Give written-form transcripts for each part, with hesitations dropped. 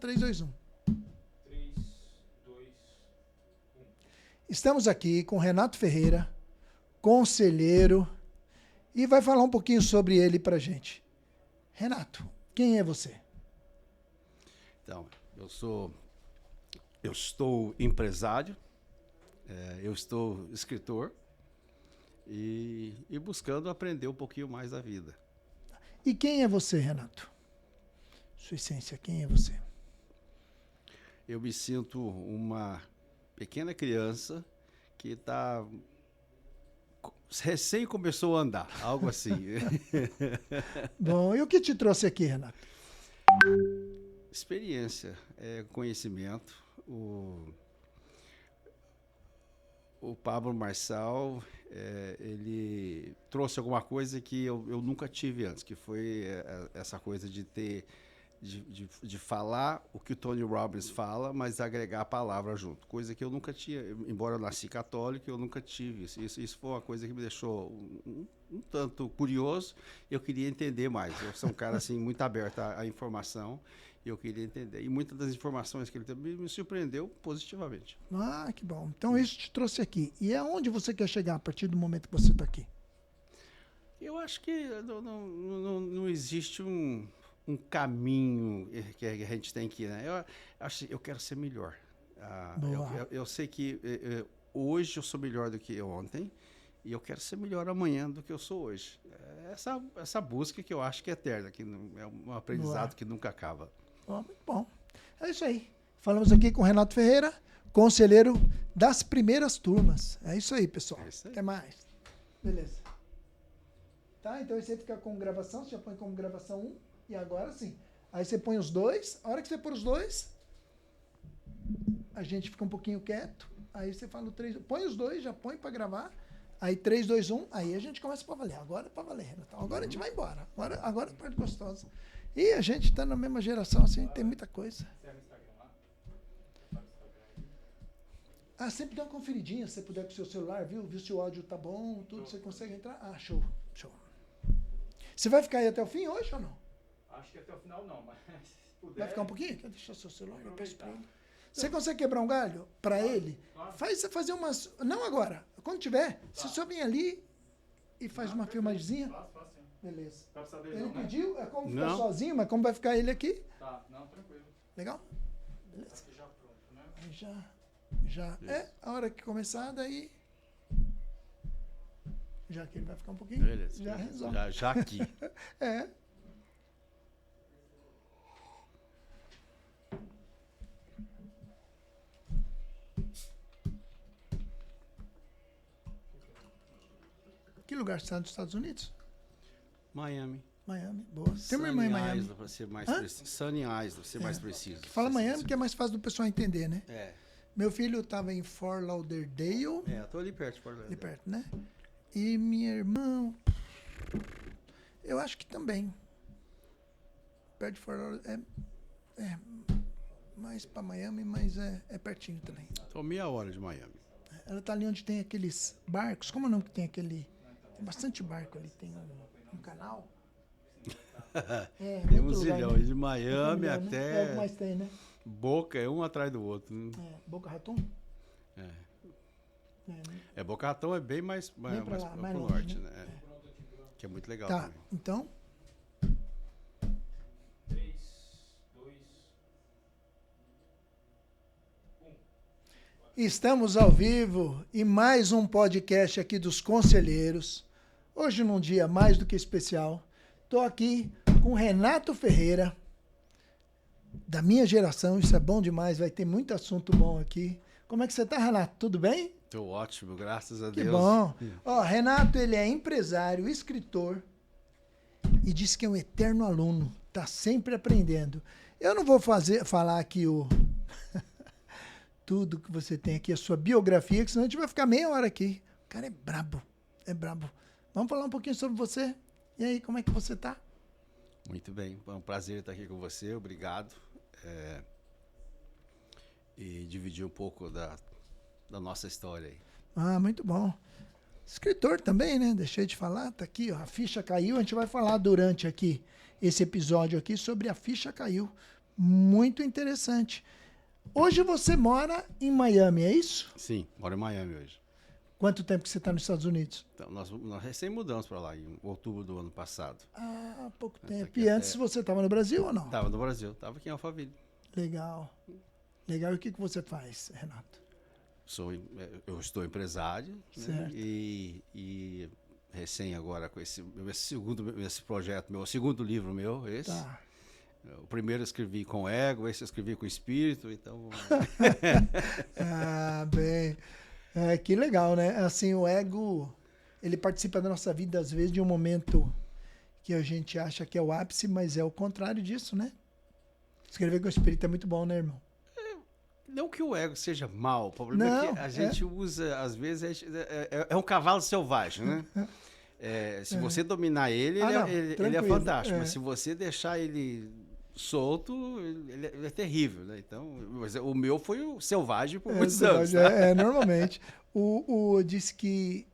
3, 2, 1. 3, 2, 1. Estamos aqui com Renato Ferreira, conselheiro, e vai falar um pouquinho sobre ele pra gente. Renato, quem é você? Então, eu estou empresário, eu estou escritor e buscando aprender um pouquinho mais da vida. E quem é você, Renato? Sua essência, quem é você? Eu me sinto uma pequena criança que recém começou a andar, algo assim. Bom, e o que te trouxe aqui, Renato? Experiência, conhecimento. O Pablo Marçal, ele trouxe alguma coisa que eu nunca tive antes, que foi essa coisa de ter, de falar o que o Tony Robbins fala, mas agregar a palavra junto, coisa que eu nunca tinha, embora eu nasci católico, eu nunca tive isso. Isso foi uma coisa que me deixou um tanto curioso. Eu queria entender mais. Eu sou um cara assim muito aberto à informação. Eu queria entender. E muitas das informações que ele teve me surpreendeu positivamente. Ah, que bom. Então isso te trouxe aqui. E aonde você quer chegar a partir do momento que você está aqui? Eu acho que não existe um caminho que a gente tem que ir, né? Eu quero ser melhor. Eu sei que hoje eu sou melhor do que ontem e eu quero ser melhor amanhã do que eu sou hoje. Essa busca que eu acho que é eterna, que é um aprendizado que nunca acaba. Muito bom. É isso aí. Falamos aqui com o Renato Ferreira, conselheiro das primeiras turmas. É isso aí, pessoal. É isso aí. Até mais. Beleza. Tá, então você fica com gravação, você já põe como gravação 1, e agora sim. Aí você põe os dois, a hora que você pôr os dois, a gente fica um pouquinho quieto, aí você fala o 3, põe os dois, já põe pra gravar, aí 3, 2, 1, aí a gente começa pra valer. Agora é pra valer, Renato. Agora a gente vai embora. Agora é a parte gostosa. E a gente tá na mesma geração, assim, tem muita coisa. Você é no Instagram lá? Ah, sempre dá uma conferidinha, se você puder com o seu celular, viu se o áudio tá bom, tudo, você consegue entrar. Ah, show. Você vai ficar aí até o fim hoje ou não? Acho que até o final não, mas se puder... Vai ficar um pouquinho? Quer deixar seu celular? Eu peço pra ele. Você consegue quebrar um galho pra ele? Claro. Fazer umas... Não agora. Quando tiver, você só vem ali e faz uma filmagemzinha. Faço sim. Beleza. Tá precisando dele Ele não, né? pediu, é como ficar Não. sozinho, mas como vai ficar ele aqui? Tá, não, tranquilo. Legal? Beleza. Aqui já pronto, né? Aí já é a hora que começar, daí... Já que ele vai ficar um pouquinho, Beleza. já resolve. Já aqui. É. Que lugar você está nos Estados Unidos? Miami. Miami, boa. Tem uma irmã em Miami. Island, para ser mais Hã? preciso. Sunny Island, para ser mais preciso. Fala Miami que é mais fácil do pessoal entender, né? É. Meu filho estava em Fort Lauderdale, Eu tô ali perto de Porto ali Alegre. perto, né? E minha irmã, eu acho que também. Perto de Fort Lauderdale, é mais para Miami, mas é pertinho também. Tô meia hora de Miami. Ela tá ali onde tem aqueles barcos. Como é o nome que tem aquele... Tem bastante barco ali. Tem um canal. Tem um muito lugar, zilhão né? de Miami Tem um milhão, né? É o que até mais tem, né? Boca, é um atrás do outro. Né? Boca Raton? É. Né? Boca Raton é bem mais pra lá, pro mais longe, norte, né? né? Que é muito legal Tá, também. então... 3, 2, 1. Estamos ao vivo em mais um podcast aqui dos Conselheiros. Hoje num dia mais do que especial. Estou aqui com Renato Ferreira, da minha geração. Isso é bom demais, vai ter muito assunto bom aqui. Como é que você está, Renato? Tudo bem? Tô ótimo, graças a Que Deus. bom. Ó, Renato, ele é empresário, escritor e diz que é um eterno aluno. Está sempre aprendendo. Eu não vou falar aqui tudo que você tem aqui, a sua biografia, que senão a gente vai ficar meia hora aqui. O cara é brabo, é brabo. Vamos falar um pouquinho sobre você. E aí, como é que você tá? Muito bem, é um prazer estar aqui com você, obrigado. E dividir um pouco da nossa história aí. Ah, muito bom. Escritor também, né? Deixei de falar, tá aqui, ó, a ficha caiu. A gente vai falar durante aqui esse episódio aqui sobre a ficha caiu. Muito interessante. Hoje você mora em Miami, é isso? Sim, moro em Miami hoje. Quanto tempo que você está nos Estados Unidos? Então, nós recém mudamos para lá, em outubro do ano passado. Ah, há pouco Até tempo. que E até- antes você estava no Brasil ou não? Estava no Brasil, estava aqui em Alphaville. Legal. Legal. E o que você faz, Renato? Eu estou empresário, né? Certo. E recém agora com esse projeto, meu segundo livro meu, esse. Tá. O primeiro eu escrevi com ego, esse eu escrevi com espírito, então Ah, bem. Que legal, né? Assim, o ego, ele participa da nossa vida, às vezes, de um momento que a gente acha que é o ápice, mas é o contrário disso, né? Escrever com espírito é muito bom, né, irmão? não que o ego seja mal, o problema é Não, que a gente usa, às vezes, é um cavalo selvagem, né? Se você dominar ele, Ah, não, ele é tranquilo, fantástico, mas se você deixar ele solto, ele é terrível, né? Então, mas o meu foi o selvagem por muitos anos. Tá? Normalmente. Disse que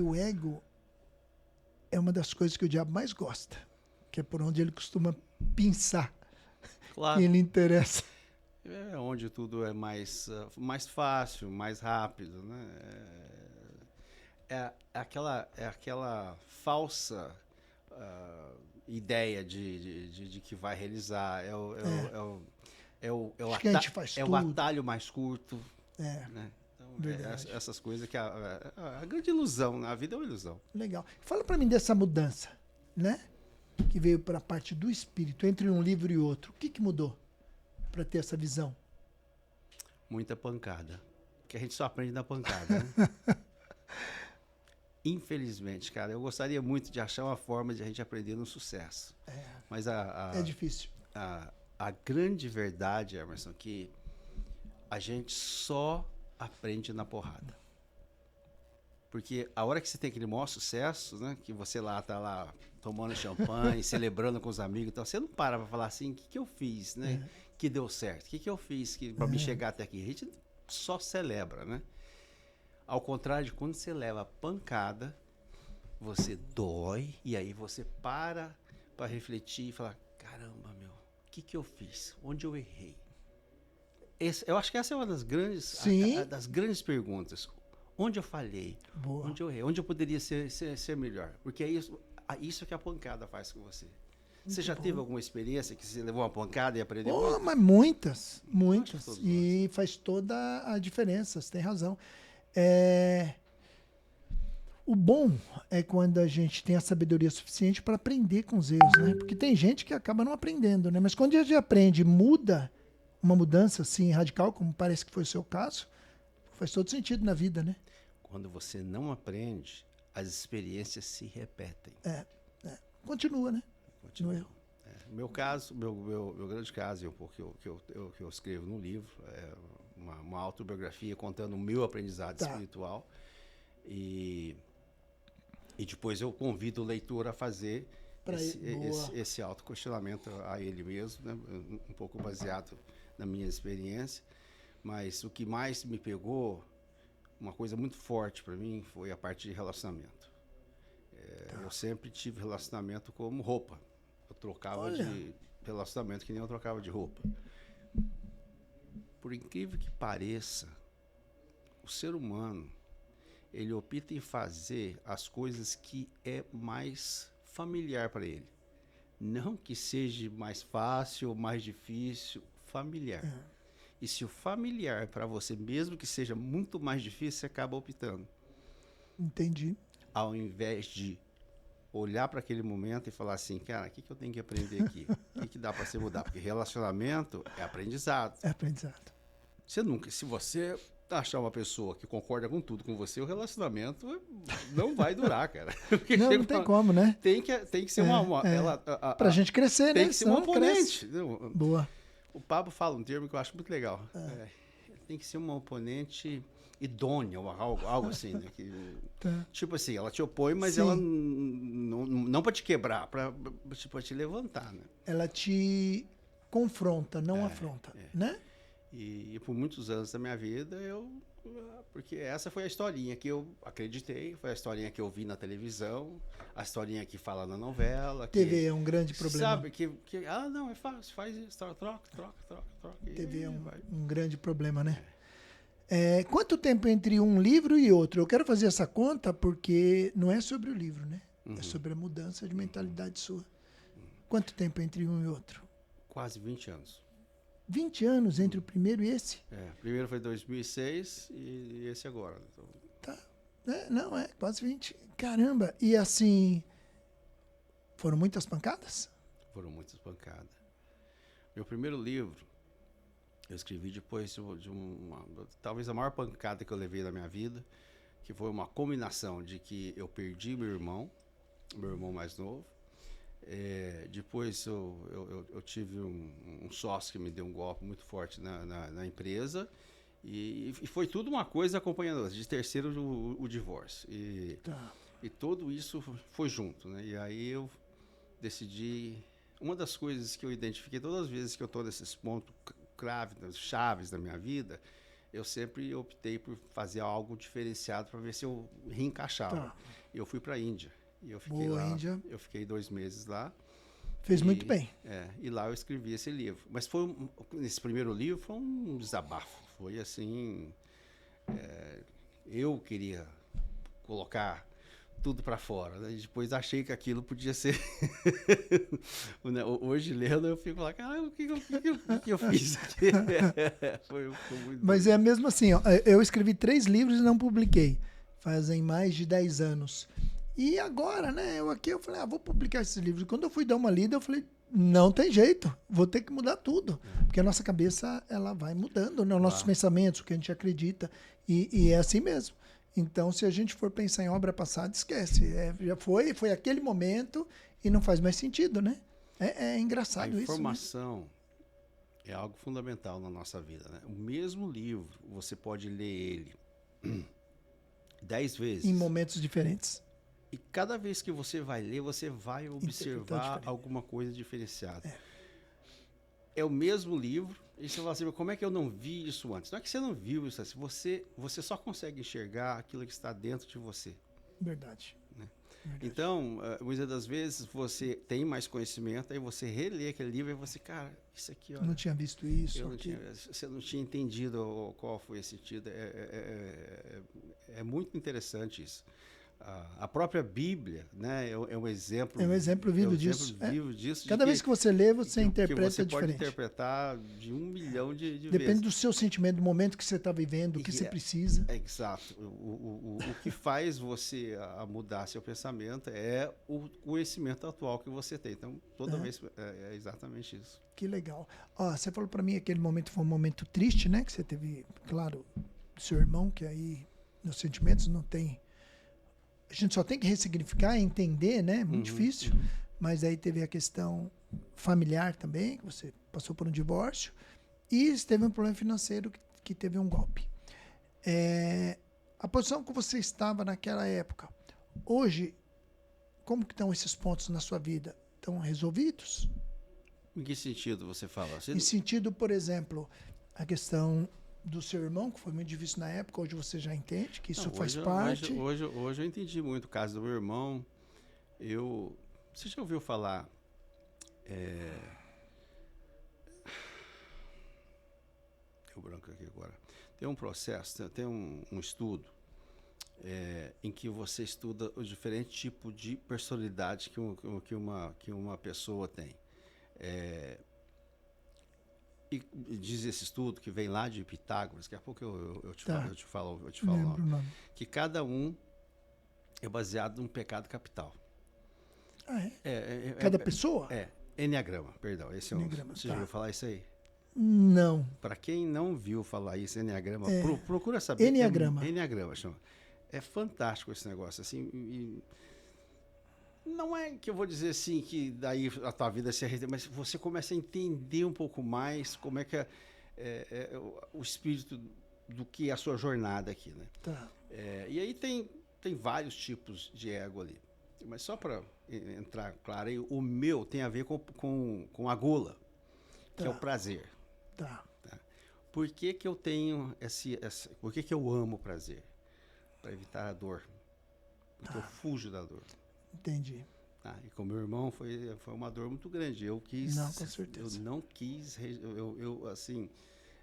o ego é uma das coisas que o diabo mais gosta, que é por onde ele costuma pensar, Claro. que ele interessa. É onde tudo é mais fácil, mais rápido, né? É aquela falsa ideia de que vai realizar. Acho que a gente faz o tudo. atalho mais curto. É, Né? Então, verdade. essas coisas que a grande ilusão, né? A vida é uma ilusão. Legal. Fala pra mim dessa mudança, né? Que veio para a parte do espírito, entre um livro e outro. O que mudou para ter essa visão? Muita pancada. Porque a gente só aprende na pancada, né? Infelizmente, cara, eu gostaria muito de achar uma forma de a gente aprender no sucesso. Mas É difícil. a grande verdade, Emerson, é que a gente só aprende na porrada. Porque a hora que você tem aquele maior sucesso, né? Que você tá lá tomando champanhe, celebrando com os amigos, então você não para falar assim, o que eu fiz, né? Que deu certo, o que eu fiz para me chegar até aqui. A gente só celebra, né? Ao contrário de quando você leva pancada, você dói e aí você para refletir e falar, caramba, meu, o que eu fiz? Onde eu errei? Eu acho que essa é uma das grandes perguntas. Onde eu falhei? Boa. Onde eu errei? Onde eu poderia ser melhor? Porque é isso que a pancada faz com você. Você já teve alguma experiência que você levou uma pancada e aprendeu muito? Mas muitas. todos E faz toda a diferença, você tem razão. O bom é quando a gente tem a sabedoria suficiente para aprender com os erros, né? Porque tem gente que acaba não aprendendo, né? Mas quando a gente aprende, muda, uma mudança assim radical, como parece que foi o seu caso, faz todo sentido na vida, né? Quando você não aprende, as experiências se repetem. Continua, né? Continua. No erro. Meu caso, meu grande caso, que eu escrevo no livro, é uma autobiografia contando o meu aprendizado espiritual. E depois eu convido o leitor a fazer esse autoquestionamento a ele mesmo, né? Um pouco baseado na minha experiência. Mas o que mais me pegou, uma coisa muito forte para mim, foi a parte de relacionamento. Eu sempre tive relacionamento como roupa. Eu trocava de relacionamento que nem eu trocava de roupa. Por incrível que pareça, o ser humano, ele opta em fazer as coisas que é mais familiar para ele. Não que seja mais fácil ou mais difícil, familiar. E se o familiar para você, mesmo que seja muito mais difícil, você acaba optando. Entendi. Ao invés de olhar para aquele momento e falar assim, cara, o que eu tenho que aprender aqui? O que dá para se mudar? Porque relacionamento é aprendizado. É aprendizado. Se você achar uma pessoa que concorda com tudo com você, o relacionamento não vai durar, cara. Porque Não tem como, né? Tem que ser pra gente crescer, né? Tem que ser um Senão oponente. Boa. O Pablo fala um termo que eu acho muito legal. Tem que ser uma oponente idônea, ou algo assim, né? Tipo assim, ela te opõe, mas ela não para te quebrar, para te levantar, né? Ela te confronta, não afronta, né? E por muitos anos da minha vida eu Porque essa foi a historinha que eu acreditei, foi a historinha que eu vi na televisão, a historinha que fala na novela. TV é um grande problema. Sabe, não, é fácil, faz isso, troca. TV é vai. um grande problema, né? Quanto tempo entre um livro e outro? Eu quero fazer essa conta porque não é sobre o livro, né? É sobre a mudança de mentalidade sua. Quanto tempo entre um e outro? Quase 20 anos. 20 anos entre o primeiro e esse? O primeiro foi 2006 e esse agora. Então, Tá. Quase 20. Caramba. E assim, foram muitas pancadas? foram muitas pancadas. Meu primeiro livro, eu escrevi depois de talvez a maior pancada que eu levei na minha vida, que foi uma combinação de que eu perdi meu irmão mais novo. Depois eu tive um sócio que me deu um golpe muito forte na empresa e foi tudo uma coisa acompanhando de terceiro o divórcio e tudo isso foi junto, né? E aí eu decidi, uma das coisas que eu identifiquei todas as vezes que eu estou nesses pontos chaves da minha vida, eu sempre optei por fazer algo diferenciado para ver se eu reencaixava. Eu fui para a Índia. E eu fiquei Boa, lá, Índia. eu fiquei 2 meses lá. Fez muito bem. E lá eu escrevi esse livro. Mas esse primeiro livro foi um desabafo. Foi assim, eu queria colocar tudo para fora, né? E depois achei que aquilo podia ser... Hoje lendo eu fico lá, cara, o que eu fiz aqui? foi muito... Mas é mesmo assim, ó, eu escrevi 3 livros e não publiquei. Fazem mais de 10 anos. E agora, né, eu falei, vou publicar esses livros. E quando eu fui dar uma lida, eu falei, não tem jeito, vou ter que mudar tudo. Porque a nossa cabeça, ela vai mudando, né? Os nossos pensamentos, o que a gente acredita. E é assim mesmo. Então, se a gente for pensar em obra passada, esquece. Já foi aquele momento e não faz mais sentido, né? É engraçado isso. A informação é algo fundamental na nossa vida, né? O mesmo livro, você pode ler ele 10 vezes. Em momentos diferentes. E cada vez que você vai ler, você vai observar alguma coisa diferenciada. É o mesmo livro, e você fala assim, como é que eu não vi isso antes? Não é que você não viu isso antes, você só consegue enxergar aquilo que está dentro de você. Verdade. Né? Então, muitas das vezes, você tem mais conhecimento, aí você relê aquele livro e você, cara, isso aqui... Olha, não tinha visto isso. Você não tinha entendido qual foi esse sentido. É muito interessante isso. A própria Bíblia, né, é um exemplo. É um exemplo vivo disso. Cada vez que você lê, você interpreta você diferente. Você pode interpretar de 1 milhão de vezes. Depende do seu sentimento, do momento que você está vivendo, do que você precisa. Exato. O que faz você mudar seu pensamento é o conhecimento atual que você tem. Então, toda vez é exatamente isso. Que legal. Você falou para mim que aquele momento foi um momento triste, né? Que você teve, claro, seu irmão, que aí nos sentimentos não tem... A gente só tem que ressignificar e entender, né? Muito difícil. Mas aí teve a questão familiar também, que você passou por um divórcio. E teve um problema financeiro que teve um golpe. A posição que você estava naquela época, hoje, como que estão esses pontos na sua vida? Estão resolvidos? Em que sentido você fala? Em sentido, por exemplo, a questão do seu irmão, que foi muito difícil na época, hoje você já entende que isso faz parte? Hoje eu entendi muito o caso do meu irmão. Você já ouviu falar... Deu branco aqui agora. Tem um processo, tem um estudo em que você estuda o diferente tipo de personalidade que uma pessoa tem. E diz esse estudo que vem lá de Pitágoras, daqui a pouco eu te falo o nome, que cada um é baseado num pecado capital. Cada pessoa? Enneagrama, perdão. Esse Enneagrama, você já ouviu falar isso aí? Não. Para quem não viu falar isso, Enneagrama, procura saber. Enneagrama. Enneagrama, chama. É fantástico esse negócio, assim, não é que eu vou dizer assim que daí a tua vida se arrepende, mas você começa a entender um pouco mais como é que o espírito do que é a sua jornada aqui, né? Tá. E aí tem vários tipos de ego ali. Mas só para entrar claro aí, o meu tem a ver com a gula, que é o prazer. Tá. por que que eu tenho por que que eu amo o prazer? Para evitar a dor. Porque eu fujo da dor. Entendi. Tá? E com meu irmão foi uma dor muito grande. Eu Não, com certeza. Eu não quis, assim,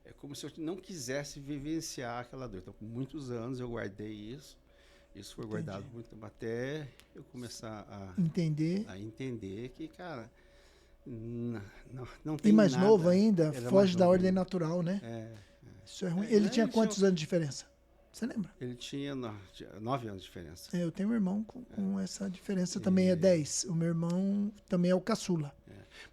é como se eu não quisesse vivenciar aquela dor. Então, por muitos anos eu guardei isso. Isso foi guardado muito tempo até eu começar entender. a entender que, cara, não tem E mais nada. novo ainda, Era foge mais da novo ordem ainda. natural, né? Isso é ruim. É, Ele né, tinha ele quantos tinha- anos de diferença? Você lembra? Ele tinha 9 anos de diferença. Eu tenho um irmão com essa diferença também, é 10. O meu irmão também é o caçula.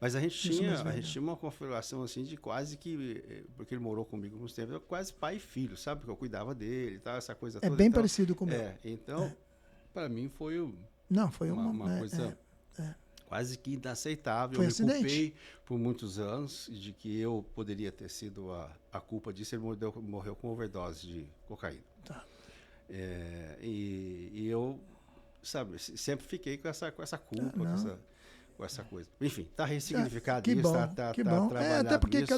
Mas a gente Isso tinha, mais velho. uma configuração assim de quase que, porque ele morou comigo uns tempos, quase pai e filho, sabe? Porque eu cuidava dele e tal, essa coisa É toda. bem então, parecido com o meu. Então, para mim foi Não, foi uma coisa quase que inaceitável. Foi Eu me acidente. culpei por muitos anos de que eu poderia ter sido a culpa disso. Ele morreu com overdose de cocaína. Tá. E eu, sabe, sempre fiquei com essa culpa, com essa coisa. Enfim, tá ressignificado Que isso, bom, tá que bom. trabalhado Até porque nisso,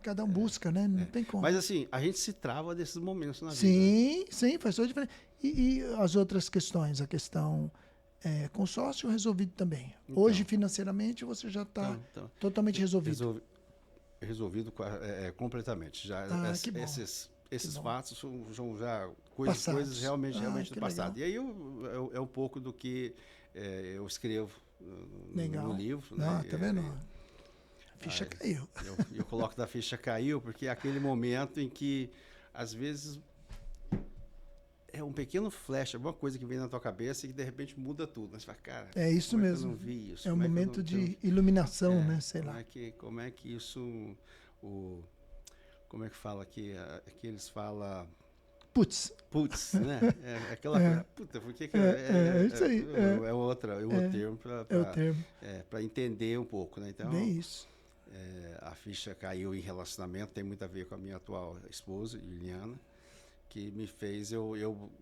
cada um busca, né? Não tem como. Mas assim, a gente se trava desses momentos na vida. Sim, faz toda a diferença. E as outras questões? A questão consórcio resolvido também. Então. Hoje, financeiramente, você já está totalmente resolvido. Resolvido completamente. Já que bom. esses fatos são já Passados. coisas realmente do passado. Legal. E aí é um pouco do que eu escrevo no livro. Não, né? tá vendo? A ficha caiu. Eu coloco da ficha caiu, porque é aquele momento em que, às vezes, é um pequeno flash, alguma coisa que vem na tua cabeça e que de repente muda tudo. Mas você fala, cara, É isso como mesmo. É que eu não vi isso? É um Como momento é que eu não- de iluminação, né? Sei lá. Como é que isso. Como é que fala aqui? Que eles falam. Putz, Né? Aquela coisa. Puta, por que é isso aí. É outro termo é o termo. para entender um pouco, né? Então, Bem isso. a ficha caiu em relacionamento, tem muito a ver com a minha atual esposa, Juliana, que me fez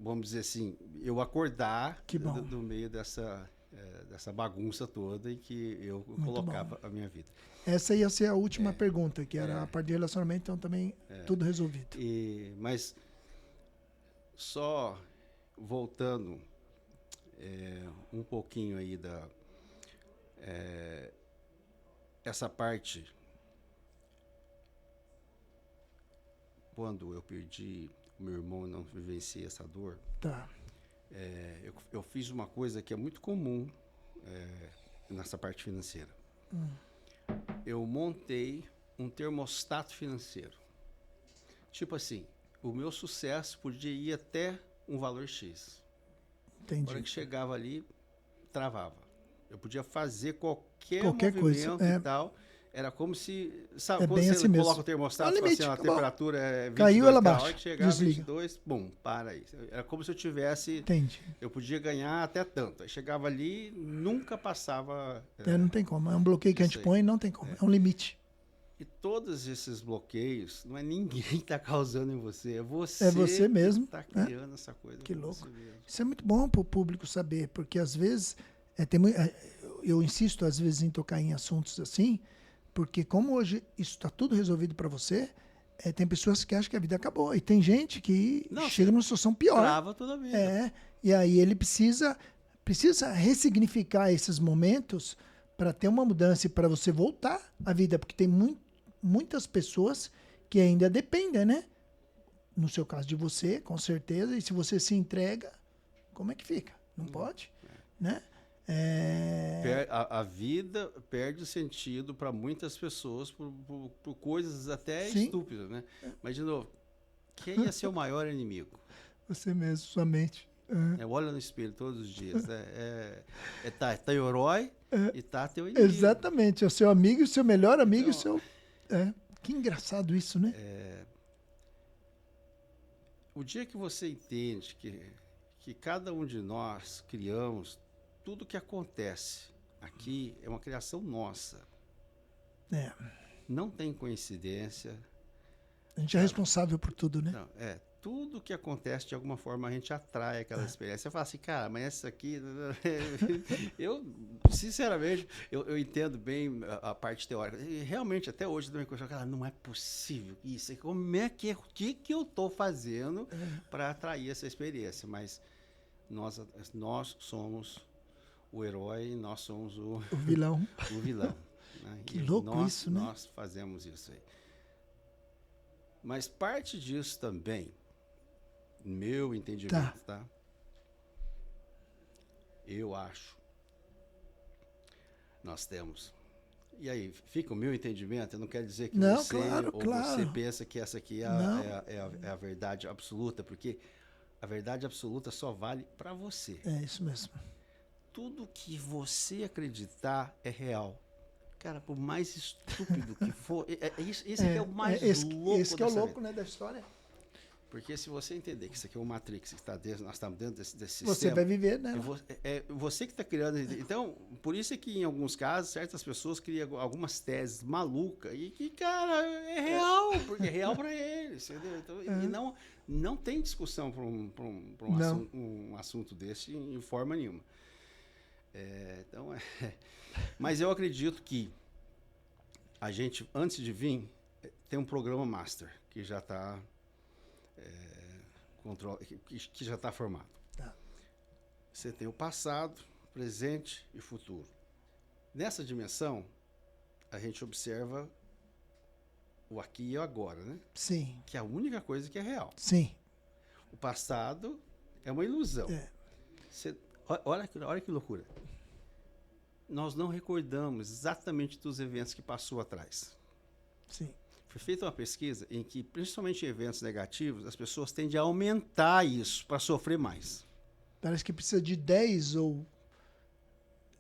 vamos dizer assim, eu acordar do meio dessa bagunça toda em que eu colocava a minha vida. Essa ia ser a última pergunta, que era a parte de relacionamento, então também tudo resolvido. Mas só voltando um pouquinho aí essa parte, quando eu perdi o meu irmão e não vivenciei essa dor, Tá. eu fiz uma coisa que é muito comum nessa parte financeira. Eu montei um termostato financeiro. Tipo assim, o meu sucesso podia ir até um valor X. Entendi. Na hora que chegava ali, travava. Eu podia fazer qualquer Qualquer movimento coisa, e tal. Era como se... Sabe, É quando bem você assim mesmo. coloca o termostato, É o fala limite, assim, a acabou. temperatura é 22 Caiu, ela graus, a baixa, hora que chegava desliga. 22, bum, para aí. Era como se eu tivesse... Entendi. Eu podia ganhar até tanto. Aí chegava ali, nunca passava... Não tem como. É um bloqueio que a gente isso aí. põe, não tem como. É um limite. E todos esses bloqueios, não é ninguém que está causando em você, é você, É você mesmo, que está criando essa coisa. Que com louco. você mesmo. Isso é muito bom para o público saber, porque às vezes eu insisto às vezes em tocar em assuntos assim, porque como hoje isso está tudo resolvido para você, tem pessoas que acham que a vida acabou e tem gente que chega numa situação pior. Trava toda a vida. E aí ele precisa ressignificar esses momentos para ter uma mudança e para você voltar à vida, porque tem muitas pessoas que ainda dependem, né? No seu caso de você, com certeza, e se você se entrega, como é que fica? Não pode, né? A vida perde sentido para muitas pessoas por coisas até Sim. estúpidas, né? Mas, de novo, quem é seu maior inimigo? Você mesmo, sua mente. Olha no espelho todos os dias. Tá teu herói e tá teu inimigo. Exatamente, é o seu amigo, o seu melhor amigo, então, que engraçado isso, né? O dia que você entende que cada um de nós criamos, tudo que acontece aqui é uma criação nossa. Não tem coincidência. A gente é responsável por tudo, né? Não, tudo que acontece, de alguma forma, a gente atrai aquela experiência. Você fala assim, cara, mas essa aqui... eu, sinceramente, eu entendo bem a parte teórica. E realmente, até hoje, também, cara, não é possível isso. Como é que... O que eu estou fazendo para atrair essa experiência? Mas nós somos o herói, nós somos o vilão. O vilão. Né? Que louco isso, né? Nós fazemos isso aí. Mas parte disso também, meu entendimento, tá? Eu acho. Nós temos. E aí, fica o meu entendimento? Eu não quero dizer que você você pensa que essa aqui é a verdade absoluta, porque a verdade absoluta só vale para você. É isso mesmo. Tudo que você acreditar é real. Cara, por mais estúpido que for, esse aqui é o mais louco. Esse que é o louco, né, da história. Porque se você entender que isso aqui é o Matrix, que está dentro, nós estamos dentro desse você sistema... vai viver, né? É você que está criando... Então, por isso é que em alguns casos, certas pessoas criam algumas teses malucas e que, cara, é real, porque é real para eles, entendeu? Então, e não tem discussão para um assunto desse em forma nenhuma. Mas eu acredito que a gente, antes de vir, tem um programa master que já está que já está formado. Tá. Você tem o passado, presente e futuro. Nessa dimensão, a gente observa o aqui e o agora, né? Sim. Que é a única coisa que é real. Sim. O passado é uma ilusão. Olha que loucura. Nós não recordamos exatamente dos eventos que passou atrás. Sim. Foi feita uma pesquisa em que, principalmente em eventos negativos, as pessoas tendem a aumentar isso para sofrer mais. Parece que precisa de 10 ou...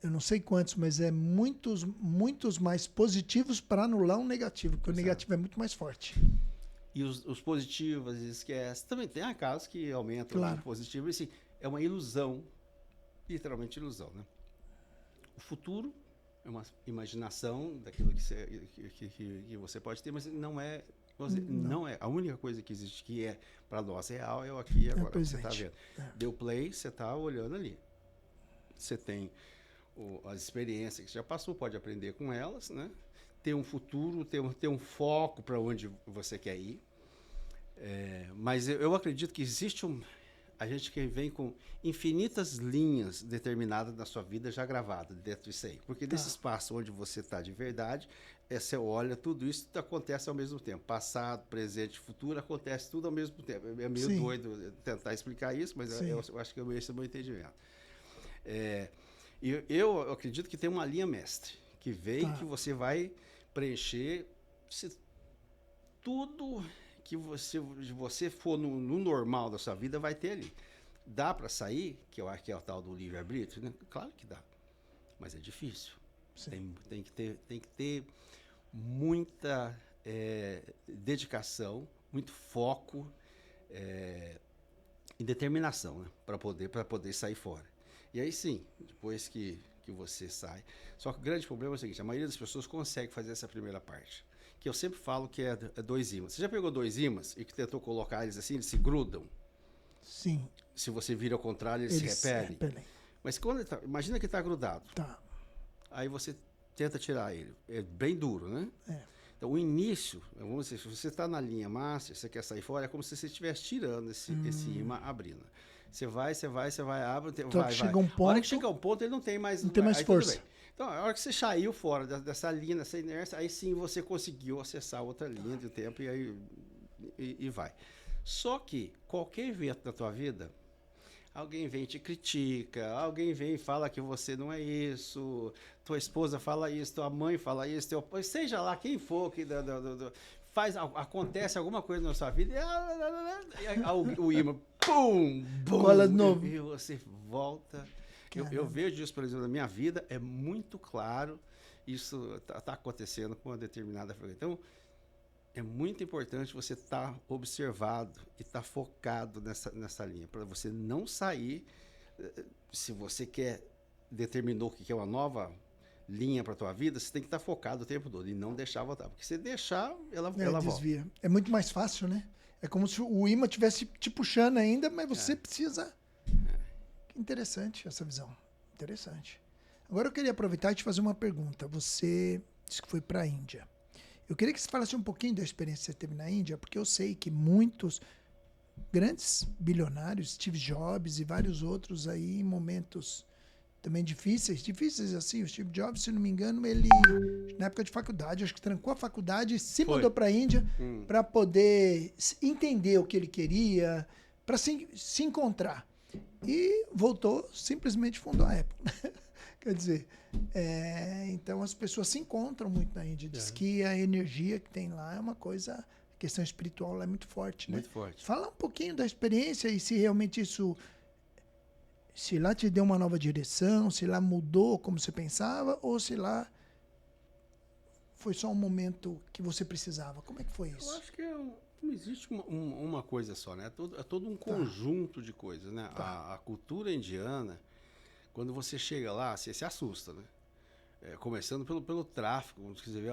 Eu não sei quantos, mas é muitos mais positivos para anular um negativo, porque o negativo é muito mais forte. E os positivos, esquece. Também tem casos que aumentam o positivo. E, assim, é uma ilusão, literalmente ilusão, né? O futuro é uma imaginação daquilo que você pode ter, mas não é a única coisa que existe que é para nós real, é o aqui e agora. Você está vendo. Deu play, você está olhando ali. Você tem as experiências que você já passou, pode aprender com elas, né? Ter um futuro, ter um foco para onde você quer ir. Mas eu acredito que existe a gente que vem com infinitas linhas determinadas na sua vida já gravadas dentro disso aí. Porque nesse espaço onde você está de verdade, você olha, tudo isso acontece ao mesmo tempo. Passado, presente, futuro, acontece tudo ao mesmo tempo. É meio doido tentar explicar isso, mas eu acho que esse é o meu entendimento. Eu acredito que tem uma linha mestre, que vem que você vai preencher tudo que você for no normal da sua vida, vai ter ali. Dá para sair, que eu acho que é o tal do livre-arbítrio, né? Claro que dá, mas é difícil. Tem que ter muita dedicação, muito foco e determinação, né? Para poder sair fora. E aí sim, depois que você sai... Só que o grande problema é o seguinte, a maioria das pessoas consegue fazer essa primeira parte, que eu sempre falo que é 2 ímãs. Você já pegou 2 ímãs e que tentou colocar eles assim, eles se grudam? Sim. Se você vira ao contrário, eles se repelem. Mas quando imagina que está grudado. Tá. Aí você tenta tirar ele. É bem duro, né? Então, o início, vamos dizer, se você está na linha master, você quer sair fora, é como se você estivesse tirando esse imã abrindo. Você vai, abre, vai. Chega um ponto, a hora que chega um ponto, ele não tem mais força. Então, a hora que você saiu fora dessa linha, dessa inércia, aí sim você conseguiu acessar outra linha de tempo e vai. Só que qualquer evento da tua vida, alguém vem e te critica, alguém vem e fala que você não é isso, tua esposa fala isso, tua mãe fala isso, seja lá quem for que acontece alguma coisa na sua vida, e o imã, pum, cola de novo. E você volta. Eu vejo isso, por exemplo, na minha vida, é muito claro, isso está acontecendo com uma determinada frequência. Então, é muito importante você estar observado e estar focado nessa linha, para você não sair. Se você determinou que quer uma nova linha para a tua vida, você tem que estar focado o tempo todo e não deixar voltar, porque se deixar, ela desvia. volta. É muito mais fácil, né? É como se o imã estivesse te puxando ainda, mas você precisa... Que interessante essa visão. Interessante. Agora eu queria aproveitar e te fazer uma pergunta. Você disse que foi para a Índia. Eu queria que você falasse um pouquinho da experiência que você teve na Índia, porque eu sei que muitos grandes bilionários, Steve Jobs e vários outros aí, em momentos também difíceis assim, o Steve Jobs, se não me engano, ele, na época de faculdade, acho que trancou a faculdade e se Foi. mudou para a Índia para poder entender o que ele queria, para se encontrar. E voltou, simplesmente fundou a Apple. Quer dizer, então as pessoas se encontram muito na Índia. Diz que a energia que tem lá é uma coisa, a questão espiritual lá é muito forte, né? Muito forte. Fala um pouquinho da experiência e se realmente isso, se lá te deu uma nova direção, se lá mudou como você pensava, ou se lá foi só um momento que você precisava. Como é que foi Eu isso? acho que não existe uma coisa só, né? É todo um conjunto de coisas, né? A cultura indiana, quando você chega lá, você se assusta, né? Começando pelo tráfego, você vê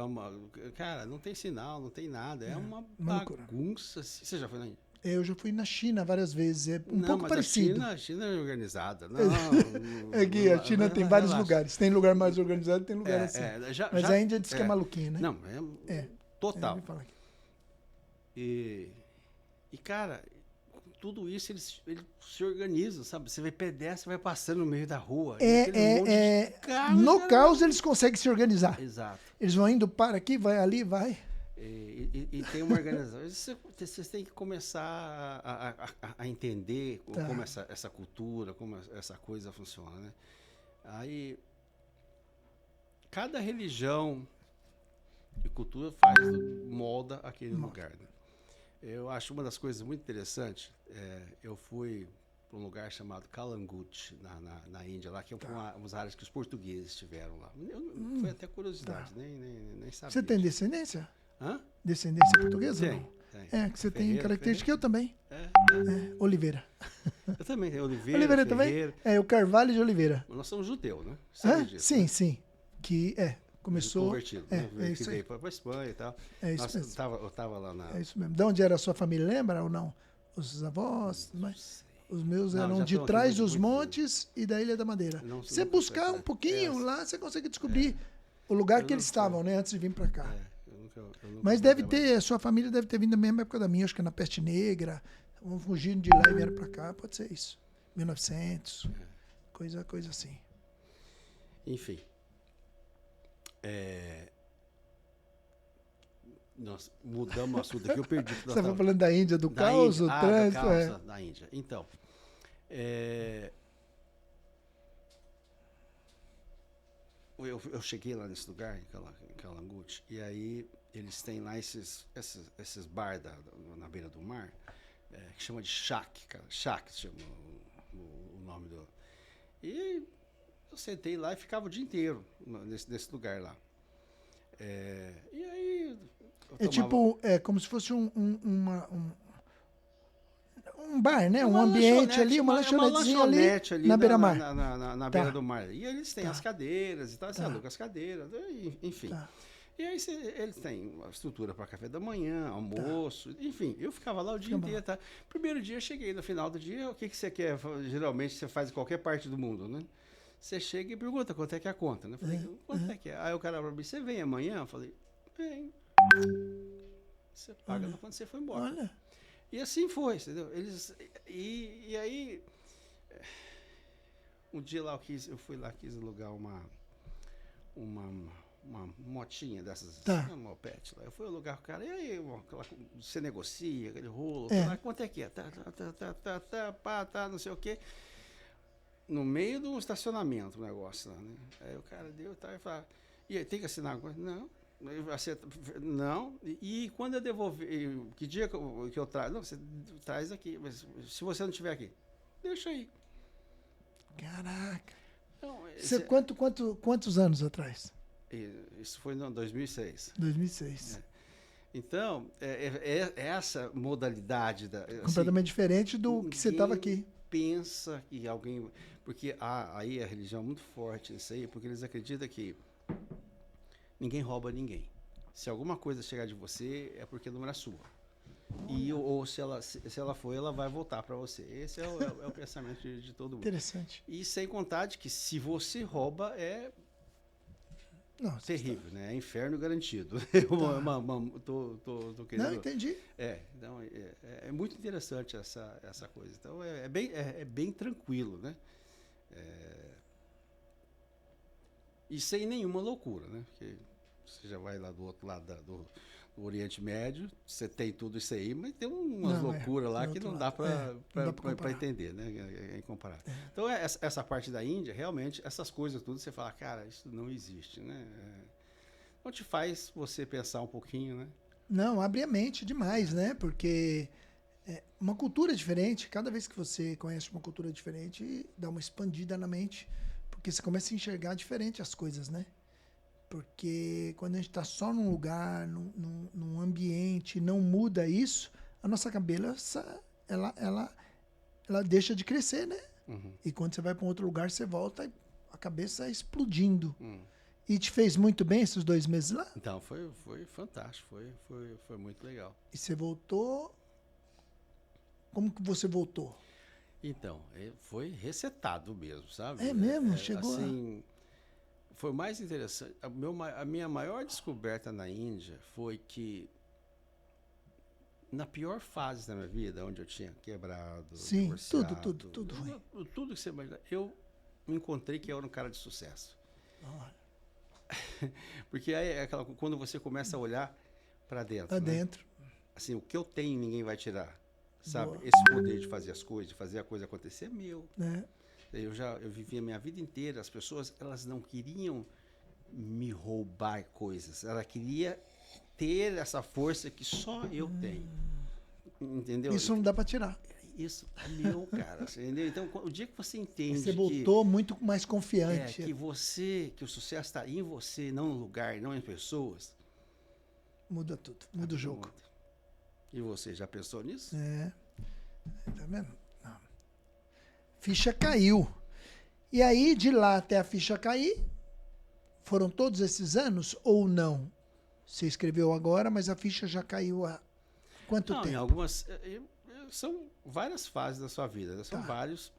cara, não tem sinal, não tem nada, é uma loucura. bagunça. Você já foi na Índia? Eu já fui na China várias vezes, é um Não, pouco mas parecido. A China é organizada. Não, É que a China tem vários relaxa. lugares. Tem lugar mais organizado, tem lugar assim. Mas a Índia diz que é maluquinha, né? Não, total. me fala aqui. E, cara, com tudo isso eles se organizam, sabe? Você vê pedestre, vai passando no meio da rua. Aquele monte de carro, no cara. caos eles conseguem se organizar. Exato. Eles vão indo, para aqui, vai ali, vai. E tem uma organização. Vocês têm que começar a entender como essa cultura, como essa coisa funciona, né? Aí, cada religião e cultura molda aquele lugar, né? Eu acho uma das coisas muito interessantes. Eu fui para um lugar chamado Kalangut, na Índia, lá, que é umas áreas que os portugueses tiveram lá. Foi até curiosidade, nem sabia. Você tem descendência? Hã? Descendência portuguesa? Tem. Que você tem característica, eu também. Oliveira. Eu também tenho Oliveira. Oliveira Ferreira. também? O Carvalho de Oliveira. Mas nós somos judeus, né? Sabe disso, Sim, né? sim. Que começou. Convertido, né? É Que isso veio aí. para a Espanha e tal. É isso mesmo. Eu tava lá na. É isso mesmo. De onde era a sua família, lembra ou não? Os avós? Os meus eram de trás dos montes e da Ilha da Madeira. Você buscar um pouquinho lá, você consegue descobrir o lugar que eles estavam, né? Antes de vir para cá. Eu nunca Mas a sua família deve ter vindo na mesma época da minha, acho que na Peste Negra. Vão fugindo de lá e vieram para cá, pode ser isso. 1900, coisa assim. Enfim. Nós mudamos o assunto aqui, eu perdi. Você estava falando da Índia, do caos, do trânsito. Da Índia. Então, eu cheguei lá nesse lugar, em Kalangut, e aí eles têm lá esses bar na beira do mar, que chama de shack, cara. Shack se chama o nome do... E eu sentei lá e ficava o dia inteiro nesse lugar lá. E aí... como se fosse um bar, né? Um ambiente ali, uma lanchonetezinha ali na beira-mar. Na beira do mar. E eles têm as cadeiras e tal, você aluga as cadeiras, enfim. E aí eles têm uma estrutura para café da manhã, almoço, enfim. Eu ficava lá o dia inteiro, tá? Primeiro dia, cheguei no final do dia, o que você quer? Geralmente você faz em qualquer parte do mundo, né? Você chega e pergunta quanto é que é a conta, né? Eu falei, quanto é que é? Aí o cara falou, você vem amanhã? Eu falei, vem. Você paga quando você for embora. Olha. E assim foi, entendeu? E aí, um dia lá eu fui lá, quis alugar uma motinha dessas, uma mopete lá. Eu fui alugar com o cara, e aí, você negocia, aquele rolo, quanto é que é? Não sei o quê. No meio de um estacionamento, o negócio lá, né? Aí o cara deu, e falou, e aí, tem que assinar alguma coisa? Não. E quando eu devolver, que dia que eu trago? Não, você traz aqui, mas se você não estiver aqui, deixa aí. Caraca. Então, quantos anos atrás? Isso foi em 2006. 2006. Então, essa modalidade completamente diferente do que você estava aqui. Pensa que alguém... Porque aí a religião é muito forte nisso aí, porque eles acreditam que ninguém rouba ninguém. Se alguma coisa chegar de você, é porque não era sua. ou se ela for, ela vai voltar para você. Esse é o pensamento de todo mundo. Interessante. E sem contar de que se você rouba, é Nossa, terrível, né? É inferno garantido. Tô querendo... Não, entendi. Então, é muito interessante essa coisa. Então, é bem tranquilo, né? E sem nenhuma loucura, né? Porque você já vai lá do outro lado do Oriente Médio, você tem tudo isso aí, mas tem umas loucuras lá que não dá para entender, né? É incomparável. Então, essa parte da Índia, realmente, essas coisas tudo, você fala, cara, isso não existe, né? Então, te faz você pensar um pouquinho, né? Não, abre a mente demais, né? Porque uma cultura diferente, cada vez que você conhece uma cultura diferente, dá uma expandida na mente, porque você começa a enxergar diferente as coisas, né? Porque quando a gente está só num lugar, num ambiente, não muda isso, a nossa cabeça, ela deixa de crescer, né? Uhum. E quando você vai para um outro lugar, você volta e a cabeça explodindo. E te fez muito bem esses 2 meses lá? Então, foi fantástico, foi muito legal. E você voltou... Como que você voltou? Então, foi resetado mesmo, sabe? É mesmo? Chegou assim, foi mais interessante. A minha maior descoberta na Índia foi que na pior fase da minha vida, onde eu tinha quebrado, Sim, divorciado, tudo ruim. Tudo que você imaginar, eu me encontrei que eu era um cara de sucesso. Porque aí quando você começa a olhar para dentro. Pra né? dentro. Assim, o que eu tenho ninguém vai tirar. Sabe? Boa. Esse poder de fazer as coisas, de fazer a coisa acontecer é meu. Eu vivi a minha vida inteira, as pessoas, elas não queriam me roubar coisas, ela queria ter essa força que só eu tenho. Entendeu? Isso não dá para tirar. Isso é meu, cara. Entendeu? Então, o dia que você entende Você voltou muito mais confiante. que o sucesso está em você, não no lugar, não em pessoas. Muda tudo, muda o jogo. E você já pensou nisso? Tá vendo? Não. Ficha caiu. E aí, de lá até a ficha cair, foram todos esses anos ou não? Você escreveu agora, mas a ficha já caiu há quanto tempo? Em algumas... São várias fases da sua vida, né? São